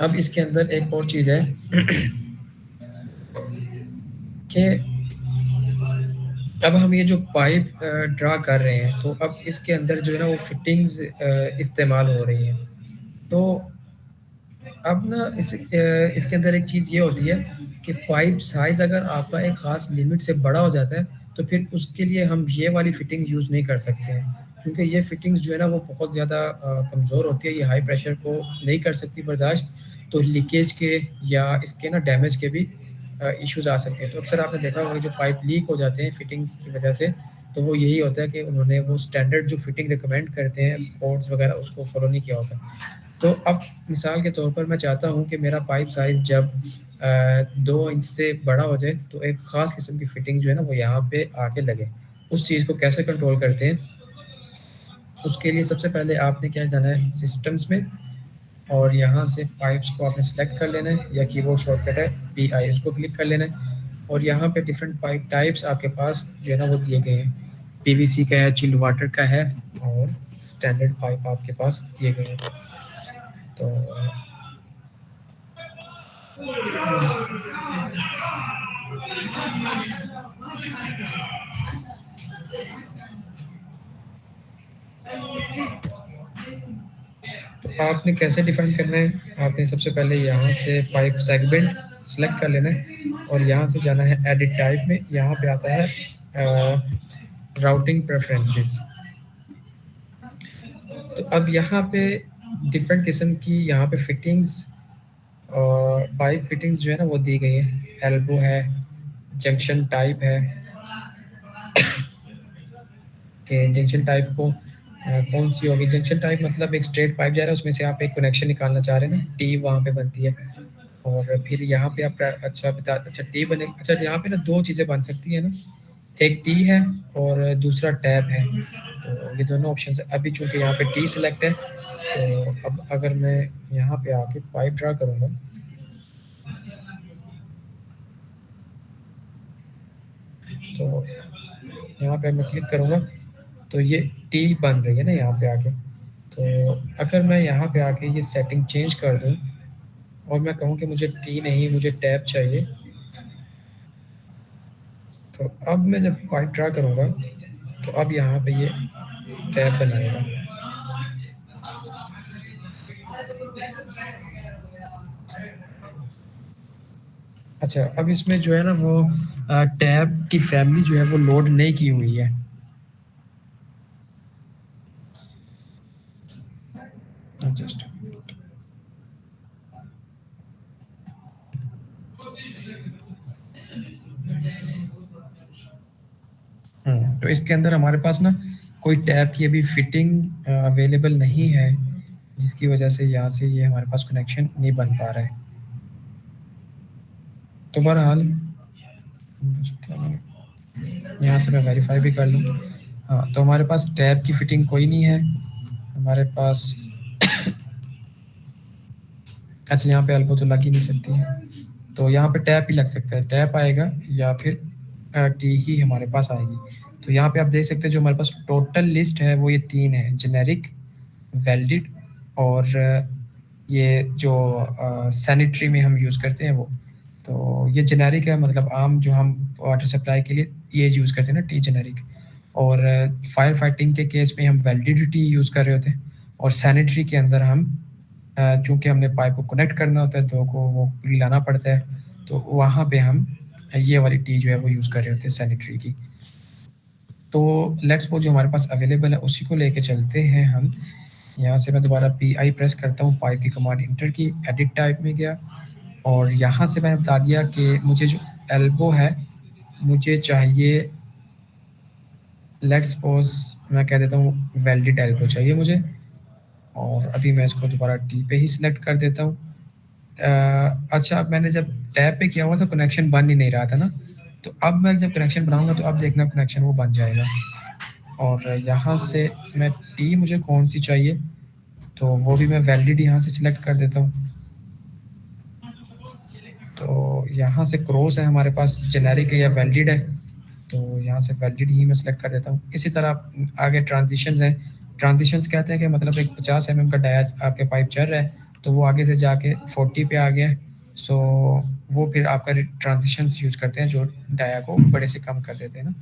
अब इसके अंदर एक और चीज़ है कि अब हम ये जो पाइप ड्रा कर रहे हैं तो अब इसके अंदर जो है ना वो फिटिंग्स इस्तेमाल हो रही हैं। तो अब ना इसके अंदर एक चीज़ ये होती है कि पाइप साइज़ अगर आपका एक ख़ास लिमिट से बड़ा हो जाता है तो फिर उसके लिए हम ये वाली फिटिंग यूज़ नहीं कर सकते हैं, क्योंकि ये फिटिंग्स जो है ना वो बहुत ज़्यादा कमज़ोर होती है, ये हाई प्रेशर को नहीं कर सकती बर्दाश्त, तो लीकेज के या इसके ना डैमेज के भी इश्यूज़ आ सकते हैं। तो अक्सर आपने देखा होगा कि जो पाइप लीक हो जाते हैं फिटिंग्स की वजह से, तो वो यही होता है कि उन्होंने वो स्टैंडर्ड जो फिटिंग रिकमेंड करते हैं कोड्स वगैरह उसको फॉलो नहीं किया होता। तो अब मिसाल के तौर पर मैं चाहता हूँ कि मेरा पाइप साइज़ जब 2 इंच से बड़ा हो जाए तो एक ख़ास किस्म की फिटिंग जो है ना वो यहाँ पे आके लगे। उस चीज़ को कैसे कंट्रोल करते हैं? उसके लिए सबसे पहले आपने क्या जाना है सिस्टम्स में और यहाँ से पाइप्स को आपने सेलेक्ट कर लेना है या कीबोर्ड शॉर्टकट है पीआई उसको क्लिक कर लेना है और यहाँ पे डिफरेंट पाइप टाइप्स आपके पास जो है ना वो दिए गए हैं। पीवीसी का है, चिल्ड वाटर का है और स्टैंडर्ड पाइप आपके पास दिए गए हैं। तो आपने कैसे डिफाइन करना है? आपने सबसे पहले यहाँ से पाइप सेगमेंट सेलेक्ट कर लेना है और यहाँ से जाना है एडिट टाइप में। यहाँ पे आता है राउटिंग प्रेफरेंसेस। तो अब यहाँ पे डिफरेंट किस्म की यहाँ पे फिटिंग्स पाइप फिटिंग्स जो है ना वो दी गई है। एल्बो है, जंक्शन टाइप है कि जंक्शन टाइप को कौन सी होगी? जंक्शन टाइप मतलब एक स्ट्रेट पाइप जा रहा है उसमें से आप एक कनेक्शन निकालना चाह रहे हैं ना, टी वहाँ पे बनती है और फिर यहाँ पे आप अच्छा टी बने। अच्छा यहाँ पे ना दो चीज़ें बन सकती है ना, एक टी है और दूसरा टैप है। तो ये दोनों ऑप्शन है। अभी चूंकि यहाँ पे टी सिलेक्ट है तो अब अगर मैं यहाँ पे आके पाइप ड्रा करूँगा तो यहाँ पे मैं क्लिक करूँगा तो ये टी बन रही है ना यहाँ पे आके। तो अगर मैं यहाँ पे आके ये सेटिंग चेंज कर दूँ और मैं कहूँ कि मुझे टी नहीं मुझे टैप चाहिए, तो अब मैं जब पाइप ड्रा करूँगा तो अब यहाँ पे ये टैप बनाएगा। अच्छा अब इसमें जो है ना वो टैब की फैमिली जो है वो लोड नहीं की हुई है। जस्ट तो इसके अंदर हमारे पास ना कोई टैब की अभी फिटिंग अवेलेबल नहीं है जिसकी वजह से यहाँ से ये हमारे पास कनेक्शन नहीं बन पा रहा है। तो बहरहाल यहाँ से मैं वेरीफाई भी कर लूँ। हाँ तो हमारे पास टैब की फिटिंग कोई नहीं है हमारे पास। अच्छा यहाँ पे एल्बो तो लग ही नहीं सकती है तो यहाँ पे टैप ही लग सकता है, टैप आएगा या फिर टी ही हमारे पास आएगी। तो यहाँ पे आप देख सकते हैं जो हमारे पास टोटल लिस्ट है वो ये 3 है, जेनेरिक, वैलिड और ये जो सैनिटरी में हम यूज़ करते हैं वो। तो ये जेनेरिक है मतलब आम जो हम वाटर सप्लाई के लिए ये यूज़ करते हैं ना टी जेनेरिक। और फायर फाइटिंग के केस में हम वैलिड टी यूज़ कर रहे होते हैं और सैनिटरी के अंदर हम चूँकि हमने पाइप को कनेक्ट करना होता है तो को वो पिघलाना पड़ता है तो वहाँ पे हम ये वाली टी जो है वो यूज़ कर रहे होते हैं सैनिटरी की। तो लेट्स वो जो हमारे पास अवेलेबल है उसी को लेके चलते हैं हम। यहाँ से मैं दोबारा पी प्रेस करता हूँ, पाइप की कमांड इंटर की, एडिट टाइप में गया और यहाँ से मैंने बता दिया कि मुझे जो एल्बो है मुझे चाहिए, लेट्स सपोज मैं कह देता हूँ वेल्डेड एल्बो चाहिए मुझे और अभी मैं इसको दोबारा टी पे ही सिलेक्ट कर देता हूँ। अच्छा अब मैंने जब टैब पे किया हुआ तो कनेक्शन बन ही नहीं रहा था ना, तो अब मैं जब कनेक्शन बनाऊँगा तो अब देखना कनेक्शन वो बन जाएगा। और यहाँ से मैं टी मुझे कौन सी चाहिए तो वो भी मैं वैलिड यहाँ से सिलेक्ट कर देता हूँ। तो यहाँ से क्रॉस है हमारे पास, जेनेरिक है या वैलिड है, तो यहाँ से वैलिड ही मैं सिलेक्ट कर देता हूँ। इसी तरह आगे ट्रांजिशंस हैं। ट्रांजिशंस कहते हैं कि मतलब एक 50 mm का डाया आपके पाइप चल रहा है तो वो आगे से जाके 40 पे आ गया है, सो वो फिर आपका ट्रांजिशंस यूज़ करते हैं जो डाया को बड़े से कम कर देते हैं ना।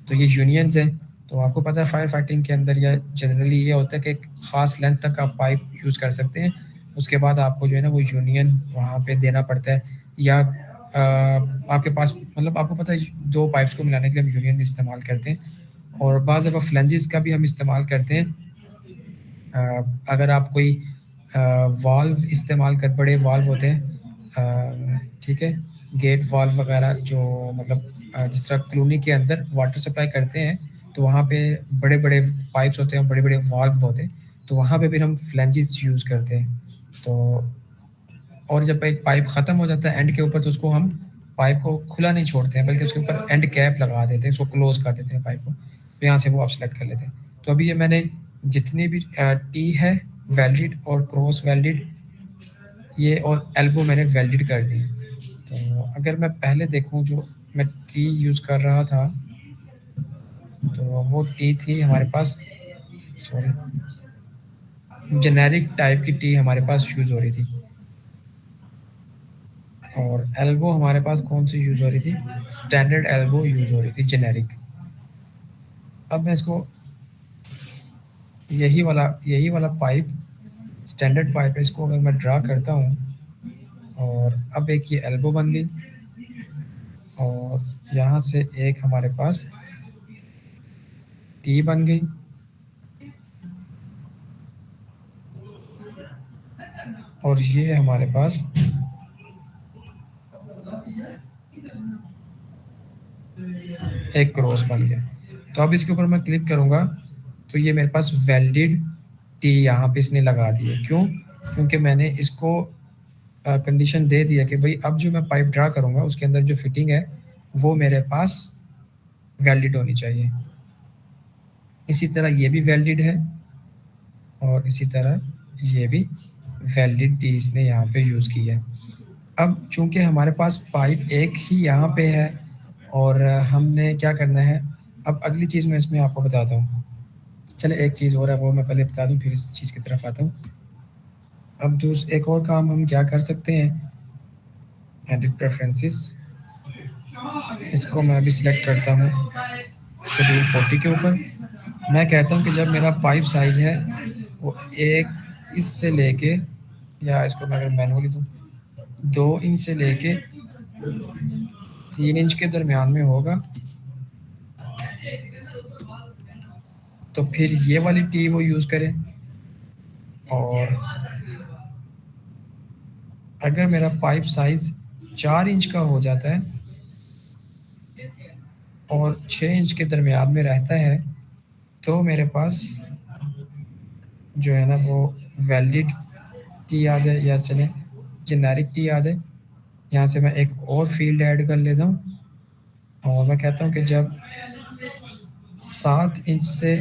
तो ये यूनियंस हैं। तो आपको पता है फायर फाइटिंग के अंदर या जनरली ये होता है कि एक ख़ास लेंथ तक आप पाइप यूज़ कर सकते हैं, उसके बाद आपको जो है ना वो यूनियन वहाँ पे देना पड़ता है या आपके पास मतलब आपको पता है 2 पाइप्स को मिलाने के लिए हम यूनियन इस्तेमाल करते हैं और बाज़ दफ़ा फ्लेंजेस का भी हम इस्तेमाल करते हैं। अगर आप कोई वाल्व इस्तेमाल कर, बड़े वाल्व होते हैं ठीक है, गेट वाल्व वगैरह जो मतलब जिस तरह कॉलोनी के अंदर वाटर सप्लाई करते हैं तो वहाँ पे बड़े-बड़े पाइप्स होते हैं, बड़े-बड़े वाल्व होते हैं, तो वहाँ पे फिर हम फ्लैंजेस यूज़ करते हैं। तो और जब एक पाइप ख़त्म हो जाता है एंड के ऊपर, तो उसको हम पाइप को खुला नहीं छोड़ते हैं, बल्कि उसके ऊपर एंड कैप लगा देते हैं, उसको क्लोज़ कर देते हैं पाइप को। तो यहाँ से वो आप सेलेक्ट कर लेते हैं। तो अभी ये मैंने जितनी भी टी है वैलिड और क्रॉस वैलिड, ये और एल्बो मैंने वैलिड कर दी। तो अगर मैं पहले देखूँ जो मैं टी यूज़ कर रहा था, तो वो टी थी हमारे पास, सॉरी, जेनेरिक टाइप की टी हमारे पास यूज़ हो रही थी। और एल्बो हमारे पास कौन सी यूज़ हो रही थी? स्टैंडर्ड एल्बो यूज़ हो रही थी, जेनेरिक। अब मैं इसको यही वाला पाइप, स्टैंडर्ड पाइप है, इसको अगर मैं ड्रा करता हूँ, और अब एक ये एल्बो बन गई, और यहाँ से एक हमारे पास टी बन गई, और ये हमारे पास एक क्रॉस बन गया। तो अब इसके ऊपर मैं क्लिक करूँगा, तो ये मेरे पास वैलिड टी यहाँ पे इसने लगा दी है। क्यों? क्योंकि मैंने इसको कंडीशन दे दिया कि भाई अब जो मैं पाइप ड्रा करूँगा उसके अंदर जो फिटिंग है वो मेरे पास वैलिड होनी चाहिए। इसी तरह ये भी वैलिड है, और इसी तरह ये भी वैलिड टी इसने यहाँ पे यूज़ की है। अब चूँकि हमारे पास पाइप एक ही यहाँ पे है, और हमने क्या करना है, अब अगली चीज़ मैं इसमें आपको बताता हूँ। चले एक चीज़ और है, वो मैं पहले बता दूँ, फिर इस चीज़ की तरफ आता हूँ। अब एक और काम हम क्या कर सकते हैं, एडिट प्रेफरेंसेस, इसको मैं अभी सिलेक्ट करता हूँ शेड्यूल 40 के ऊपर। मैं कहता हूँ कि जब मेरा पाइप साइज़ है वो एक इससे लेके, या इसको मैं अगर मैनुअली दूँ, 2 इंच से लेके 3 इंच के दरमियान में होगा, तो फिर ये वाली टी वो यूज़ करें। और अगर मेरा पाइप साइज़ 4 इंच का हो जाता है और 6 इंच के दरमियान में रहता है, तो मेरे पास जो है ना वो वैलिड टी आ जाए, या चले जेनेरिक टी आ जाए। यहाँ से मैं एक और फील्ड ऐड कर लेता हूँ, और मैं कहता हूँ कि जब 7 इंच से,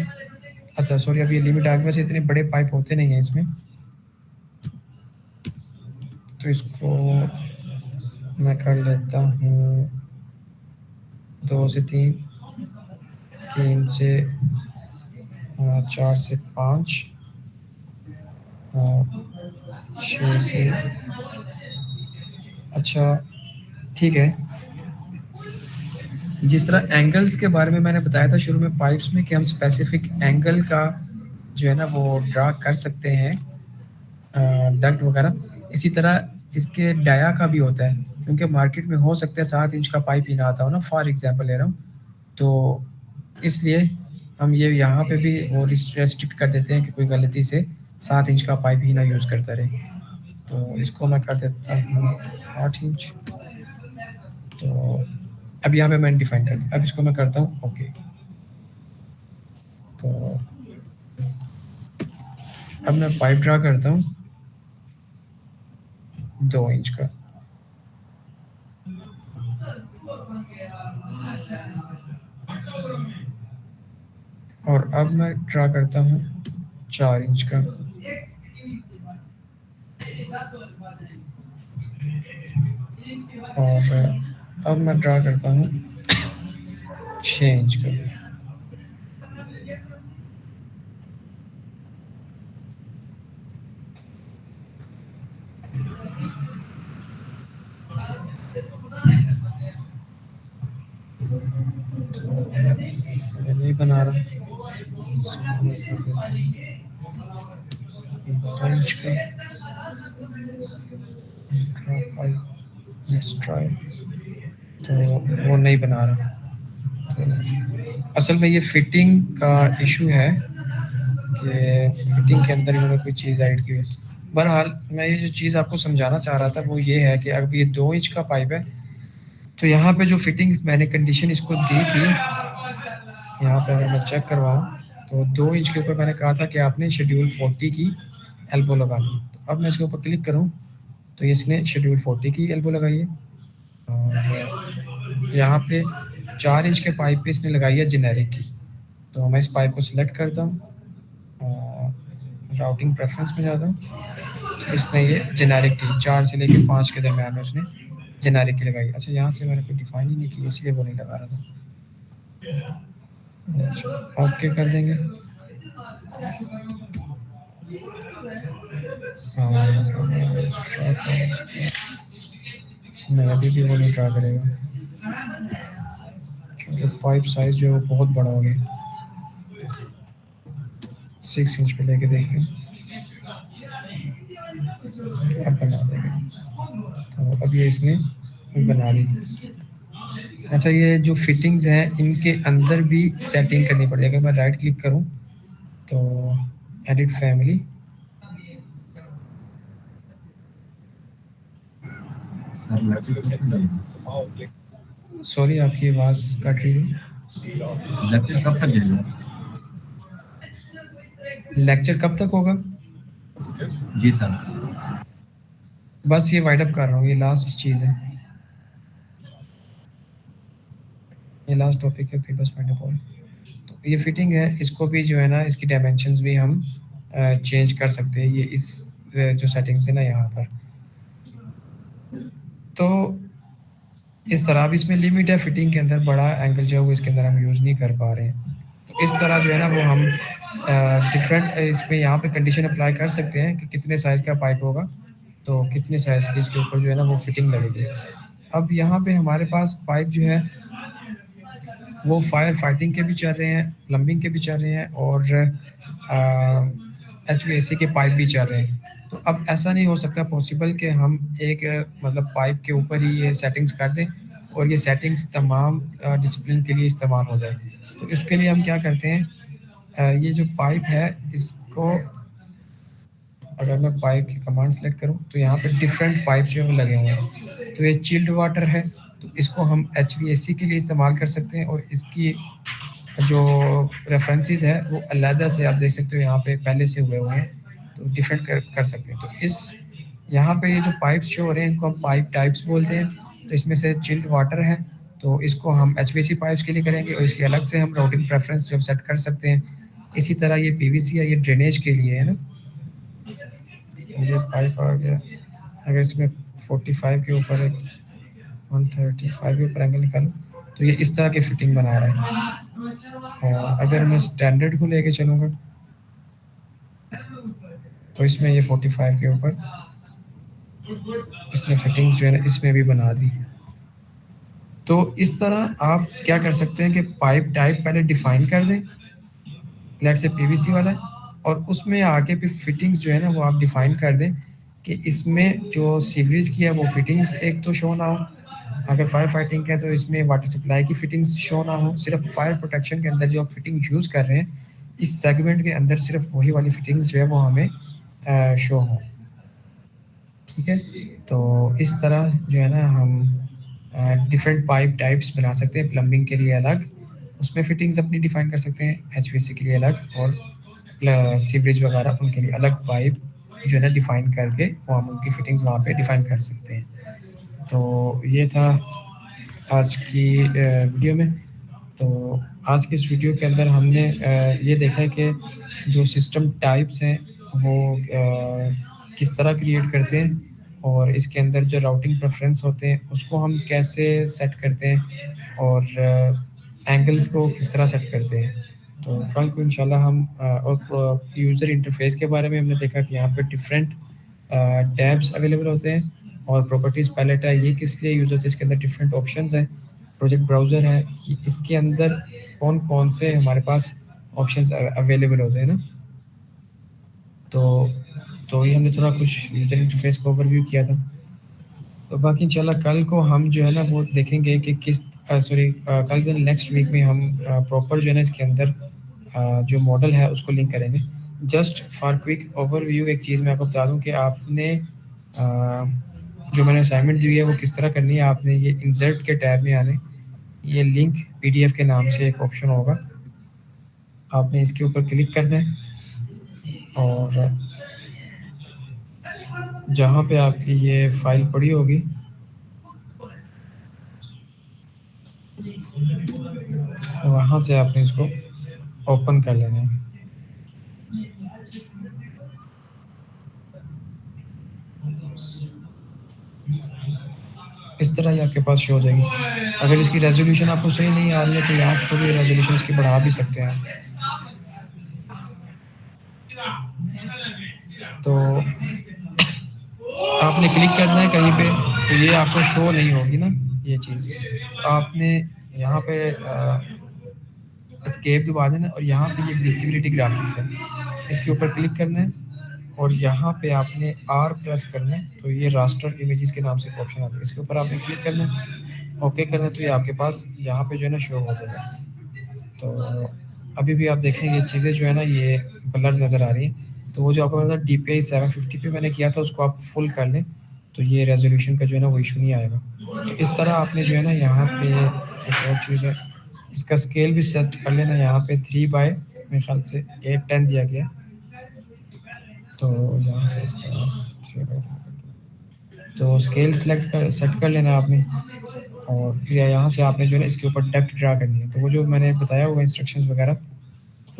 अच्छा सॉरी, अब ये लिमिट आ गई, वैसे इतने बड़े पाइप होते नहीं हैं इसमें, तो इसको मैं कर लेता हूँ 2 से 3, 3 से 4 से 5, 6 से, अच्छा ठीक है। जिस तरह एंगल्स के बारे में मैंने बताया था शुरू में पाइप्स में, कि हम स्पेसिफिक एंगल का जो है ना वो ड्रा कर सकते हैं डक्ट वगैरह, इसी तरह इसके डाया का भी होता है, क्योंकि मार्केट में हो सकता है 7 इंच का पाइप ही ना आता हो ना, फॉर एग्जांपल ले रहा हूँ, तो इसलिए हम ये यहाँ पे भी वो रेस्ट्रिक्ट कर देते हैं कि कोई गलती से 7 इंच का पाइप ही ना यूज़ करता रहे। तो इसको मैं कर देता हूँ 8 इंच। तो अब यहाँ पे मैंने डिफाइन कर दिया, अब इसको मैं करता हूँ ओके। तो अब मैं पाइप ड्रा करता हूँ 2 इंच का, और अब मैं ड्रा करता हूँ 4 इंच का, और अब मैं ड्रा करता हूँ 6 इंच का। मैं नहीं बना रहा, इसको मैं कर देता हूँ 12 इंच का। लेट्स ट्राई, तो वो नहीं बना रहा। तो असल में ये फिटिंग का इशू है कि फिटिंग के अंदर इन्होंने कोई चीज़ ऐड की है। बहरहाल मैं ये जो चीज़ आपको समझाना चाह रहा था वो ये है कि अब ये 2 इंच का पाइप है, तो यहाँ पे जो फिटिंग मैंने कंडीशन इसको दी थी, यहाँ पे अगर मैं चेक करवाऊँ तो 2 इंच के ऊपर मैंने कहा था कि आपने शेड्यूल 40 की एल्बो लगानी है। तो अब मैं इसके ऊपर क्लिक करूँ तो इसने शेड्यूल 40 की एल्बो लगाई है और यहाँ पे 4 इंच के पाइप पे इसने लगाई है जेनेरिक की। तो मैं इस पाइप को सिलेक्ट करता हूँ, राउटिंग प्रेफरेंस में जाता हूँ, इसने ये जेनेरिक की 4 से लेकर 5 के दरमियान में उसने जेनेरिक की लगाई। अच्छा, यहाँ से मैंने कोई डिफाइन ही नहीं की इसलिए वो नहीं लगा रहा था। ओके कर देंगे। नहीं, अभी भी वो नहीं ट्राई करेगा क्योंकि पाइप साइज जो है वो बहुत बड़ा हो गया। 6 इंच पे लेके देखते हैं, अब बना देगा। तो अब ये इसने बना ली। अच्छा, ये जो फिटिंग्स हैं इनके अंदर भी सेटिंग करनी पड़ेगी। अगर मैं राइट क्लिक करूं तो एडिट फैमिली, सर लेक्चर कब तक जाएगा? सॉरी आपकी आवाज़ कट रही है। लेक्चर कब तक जाएगा? लेक्चर कब तक होगा? जी सर। बस ये वाइड अप कर रहा हूँ, ये लास्ट चीज़ है, ये लास्ट टॉपिक है, फिर बस वाइड अप होगा। तो ये फिटिंग है, इसको भी जो है ना इसकी डायमेंशंस भी हम चेंज कर सकते हैं। ये इस जो सेटिंग्स है ना यहाँ पर, तो इस तरह अब इसमें लिमिट है फिटिंग के अंदर, बड़ा एंगल जो है वो इसके अंदर हम यूज़ नहीं कर पा रहे हैं। तो इस तरह जो है ना वो हम डिफरेंट इसमें यहाँ पे कंडीशन अप्लाई कर सकते हैं कि कितने साइज़ का पाइप होगा तो कितने साइज़ की इसके ऊपर जो है ना वो फिटिंग लगेगी। अब यहाँ पे हमारे पास पाइप जो है वो फायर फाइटिंग के भी चल रहे हैं, प्लम्बिंग के भी चल रहे हैं और HVAC के पाइप भी चल रहे हैं। तो अब ऐसा नहीं हो सकता पॉसिबल कि हम एक मतलब पाइप के ऊपर ही ये सेटिंग्स कर दें और ये सेटिंग्स तमाम डिसिप्लिन के लिए इस्तेमाल हो जाए। तो इसके लिए हम क्या करते हैं, ये जो पाइप है इसको, अगर मैं पाइप की कमांड सेलेक्ट करूं तो यहाँ पे डिफरेंट पाइप जो है वो लगे हुए हैं। तो ये चिल्ड वाटर है, तो इसको हम HVAC के लिए इस्तेमाल कर सकते हैं और इसकी जो रेफरेंसेस है वो अलहदा से आप देख सकते हो यहाँ पे पहले से हुए हैं, तो डिफरेंट कर सकते हैं। तो इस यहाँ पे ये जो पाइप्स शो हो रहे हैं इनको हम पाइप टाइप्स बोलते हैं। तो इसमें से चिल्ड वाटर है, तो इसको हम HVAC पाइप्स के लिए करेंगे और इसके अलग से हम राउटिंग प्रेफरेंस जो सेट कर सकते हैं। इसी तरह ये PVC है, ये ड्रेनेज के लिए है ना। ये पाइप आ गया, अगर इसमें 45 के ऊपर है, 135 के ऊपर एंगल निकालूं तो ये इस तरह की फिटिंग बना रहा है। और अगर मैं स्टैंडर्ड को लेके चलूँगा तो इसमें ये 45 के ऊपर इसने फिटिंग्स जो है ना इसमें भी बना दी। तो इस तरह आप क्या कर सकते हैं कि पाइप टाइप पहले डिफाइन कर दें, लेट से PVC वाला है, और उसमें आके फिर फिटिंग्स जो है ना वो आप डिफाइन कर दें कि इसमें जो सीवरेज की है वो फिटिंग्स एक तो शो ना हो, अगर फायर फाइटिंग का है तो इसमें वाटर सप्लाई की फिटिंग्स शो ना हो, सिर्फ फायर प्रोटेक्शन के अंदर जो आप फिटिंग यूज़ कर रहे हैं इस सेगमेंट के अंदर सिर्फ वही वाली फिटिंग्स जो है वो हमें शो हो। ठीक है, तो इस तरह जो है ना हम डिफरेंट पाइप टाइप्स बना सकते हैं। प्लम्बिंग के लिए अलग, उसमें फिटिंग्स अपनी डिफाइन कर सकते हैं, HVAC के लिए अलग, और सीवरेज वगैरह उनके लिए अलग पाइप जो है ना डिफाइन करके वो हम उनकी फिटिंग्स वहाँ पे डिफाइन कर सकते हैं। तो ये था आज की वीडियो में। तो आज की इस वीडियो के अंदर हमने ये देखा है कि जो सिस्टम टाइप्स हैं वो किस तरह क्रिएट करते हैं और इसके अंदर जो राउटिंग प्रेफरेंस होते हैं उसको हम कैसे सेट करते हैं और एंगल्स को किस तरह सेट करते हैं। तो कल को इंशाल्लाह हम और यूज़र इंटरफेस के बारे में हमने देखा कि यहाँ पे डिफरेंट टैब्स अवेलेबल होते हैं और प्रॉपर्टीज़ पैलेट है, ये किस लिए यूज़ होती है, इसके अंदर डिफरेंट ऑप्शंस हैं। प्रोजेक्ट ब्राउज़र है, इसके अंदर कौन कौन से हमारे पास ऑप्शंस अवेलेबल होते हैं ना। तो ये हमने थोड़ा कुछ यूज़र इंटरफेस का ओवरव्यू किया था। तो बाकी इंशाल्लाह कल को हम जो है ना वो देखेंगे कि किस कल जो नेक्स्ट वीक में हम प्रॉपर जो है ना इसके अंदर जो मॉडल है उसको लिंक करेंगे। जस्ट फॉर क्विक ओवरव्यू एक चीज़ मैं आपको बता दूं कि आपने जो मैंने असाइनमेंट दी हुई है वो किस तरह करनी है। आपने ये इंसर्ट के टैब में आने, ये लिंक PDF के नाम से एक ऑप्शन होगा, आपने इसके ऊपर क्लिक करना है और जहाँ पे आपकी ये फाइल पड़ी होगी वहाँ से आपने इसको ओपन कर लेना है। इस तरह ही आपके पास शो हो जाएगी। अगर इसकी रेजोल्यूशन आपको सही नहीं आ रही है तो यहाँ से थोड़ी रेजोल्यूशन इसकी बढ़ा भी सकते हैं। तो आपने क्लिक करना है कहीं पे तो ये आपको शो नहीं होगी ना ये चीज़। आपने यहाँ पे एस्केप दबा देना और यहाँ पे ये विजिबिलिटी ग्राफिक्स है, इसके ऊपर क्लिक करना है और यहाँ पे आपने आर प्रेस करना है तो ये रास्टर इमेजेस के नाम से एक ऑप्शन आता है, इसके ऊपर आपने क्लिक करना है, ओके करना है तो ये आपके पास यहाँ पे जो है ना शो हो जाएगा। तो अभी भी आप देखेंगे चीज़ें जो है ना ये ब्लर नज़र आ रही हैं। तो वो जो आपको मतलब DPI 750 पे मैंने किया था उसको आप फुल कर लें तो ये रेजोल्यूशन का जो है ना वो इशू नहीं आएगा। तो इस तरह आपने जो है ना यहाँ पे एक और चीज़ है, इसका स्केल भी सेट कर लेना। यहाँ पे 3 बाय मेरे ख्याल से 810 दिया गया, तो यहाँ से इसका 3 तो स्केल सेट कर लेना आपने और फिर यहाँ से आपने जो है ना इसके ऊपर डेप्थ ड्रा करनी है। तो वो जो मैंने बताया हुआ इंस्ट्रक्शंस वगैरह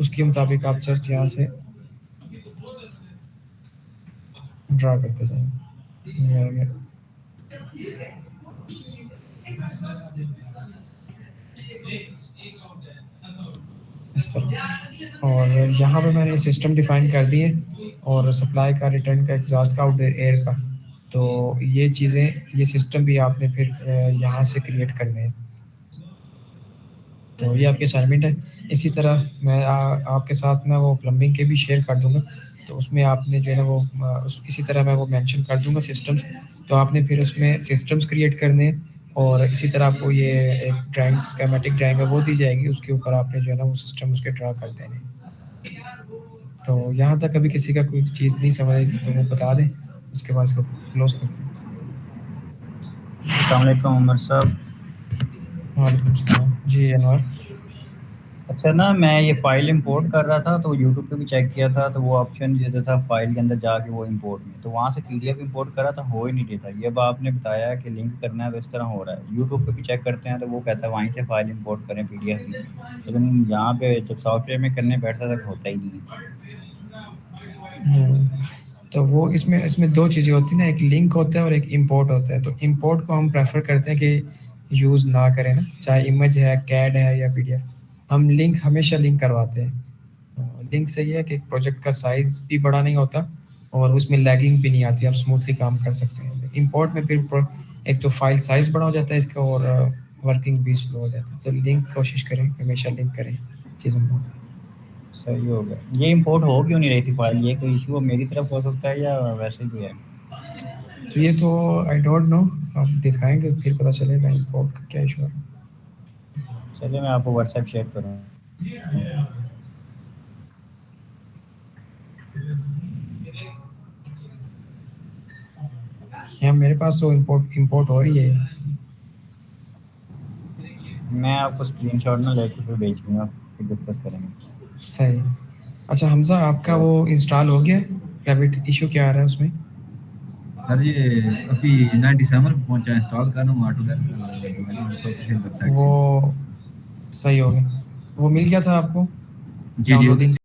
उसके मुताबिक आप जस्ट यहाँ से ड्रा करते जाएंगे। ये आ गया। इस तरह और यहाँ पे मैंने सिस्टम डिफाइन कर दिए और सप्लाई का, रिटर्न का, एग्जॉस्ट का, आउटडोर एयर का। तो ये चीज़ें ये सिस्टम भी आपने फिर यहाँ से क्रिएट करने हैं। तो ये आपकी असाइनमेंट है। इसी तरह मैं आपके साथ ना वो प्लम्बिंग के भी शेयर कर दूँगा, तो उसमें आपने जो है ना वो इसी तरह मैं वो मेंशन कर दूँगा सिस्टम्स। तो आपने फिर उसमें सिस्टम्स क्रिएट करने हैं और इसी तरह आपको ये एक ड्राइंग, स्कीमेटिक ड्राइंग है वो दी जाएगी, उसके ऊपर आपने जो है ना वो सिस्टम उसके ड्रा कर देने हैं। तो यहाँ तक अभी किसी का कोई चीज़ नहीं समझ आई तो वो बता दें, उसके बाद इसको क्लोज करते हैं। अस्सलाम वालेकुम उमर साहब। वालेकुम सलाम जी अनवर। अच्छा ना, मैं ये फ़ाइल इंपोर्ट कर रहा था तो यूट्यूब पे भी चेक किया था तो वो ऑप्शन देता था फ़ाइल के अंदर जाके वो इंपोर्ट में, तो वहाँ से PDF इंपोर्ट करा था, हो ही नहीं रहा था। ये अब आपने बताया कि लिंक करना है तो इस तरह हो रहा है। यूट्यूब पे भी चेक करते हैं तो वो कहता है वहीं से फ़ाइल इंपोर्ट करें PDF में, लेकिन यहाँ पे जब सॉफ्टवेयर में करने बैठता तक होता ही नहीं है। तो वो इसमें इसमें दो चीज़ें होती हैं ना, एक लिंक होता है और एक इंपोर्ट होता है। तो इंपोर्ट को हम प्रेफर करते हैं कि यूज़ ना करें ना, चाहे इमेज है, कैड है या PDF। हम लिंक हमेशा लिंक करवाते हैं। लिंक से ये है कि प्रोजेक्ट का साइज़ भी बड़ा नहीं होता और उसमें लैगिंग भी नहीं आती, आप स्मूथली काम कर सकते हैं। इंपोर्ट में फिर एक तो फाइल साइज़ बड़ा हो जाता है इसका और वर्किंग भी स्लो हो जाता है। तो लिंक कोशिश करें, हमेशा लिंक करें चीज़ों को। सही हो गया। ये इंपोर्ट हो क्यों नहीं रही थी फाइल? ये कोई इशू मेरी तरफ हो सकता है या वैसे ही है? तो ये तो आई डोंट नो, आप दिखाएंगे फिर पता चलेगा इंपोर्ट का क्या इशू है। चलिए मैं आपको व्हाट्सएप शेयर करूँगा। यहाँ मेरे पास तो इंपोर्ट हो रही है। मैं आपको स्क्रीनशॉट ना लेके फिर भेज दूँगा, फिर डिस्कस करेंगे। सही। अच्छा हमजा, आपका तो वो इंस्टॉल हो गया रैबिट? इशू क्या आ रहा है उसमें? सर ये अभी 9 दिसंबर को पहुंचा, इंस्टॉल कर रहा हूँ ऑटोडेस्क जो है ना ऑफिशियल वेबसाइट से। वो सही हो गया, वो मिल गया था आपको जी जी, उधर डाउनलोडिंग? से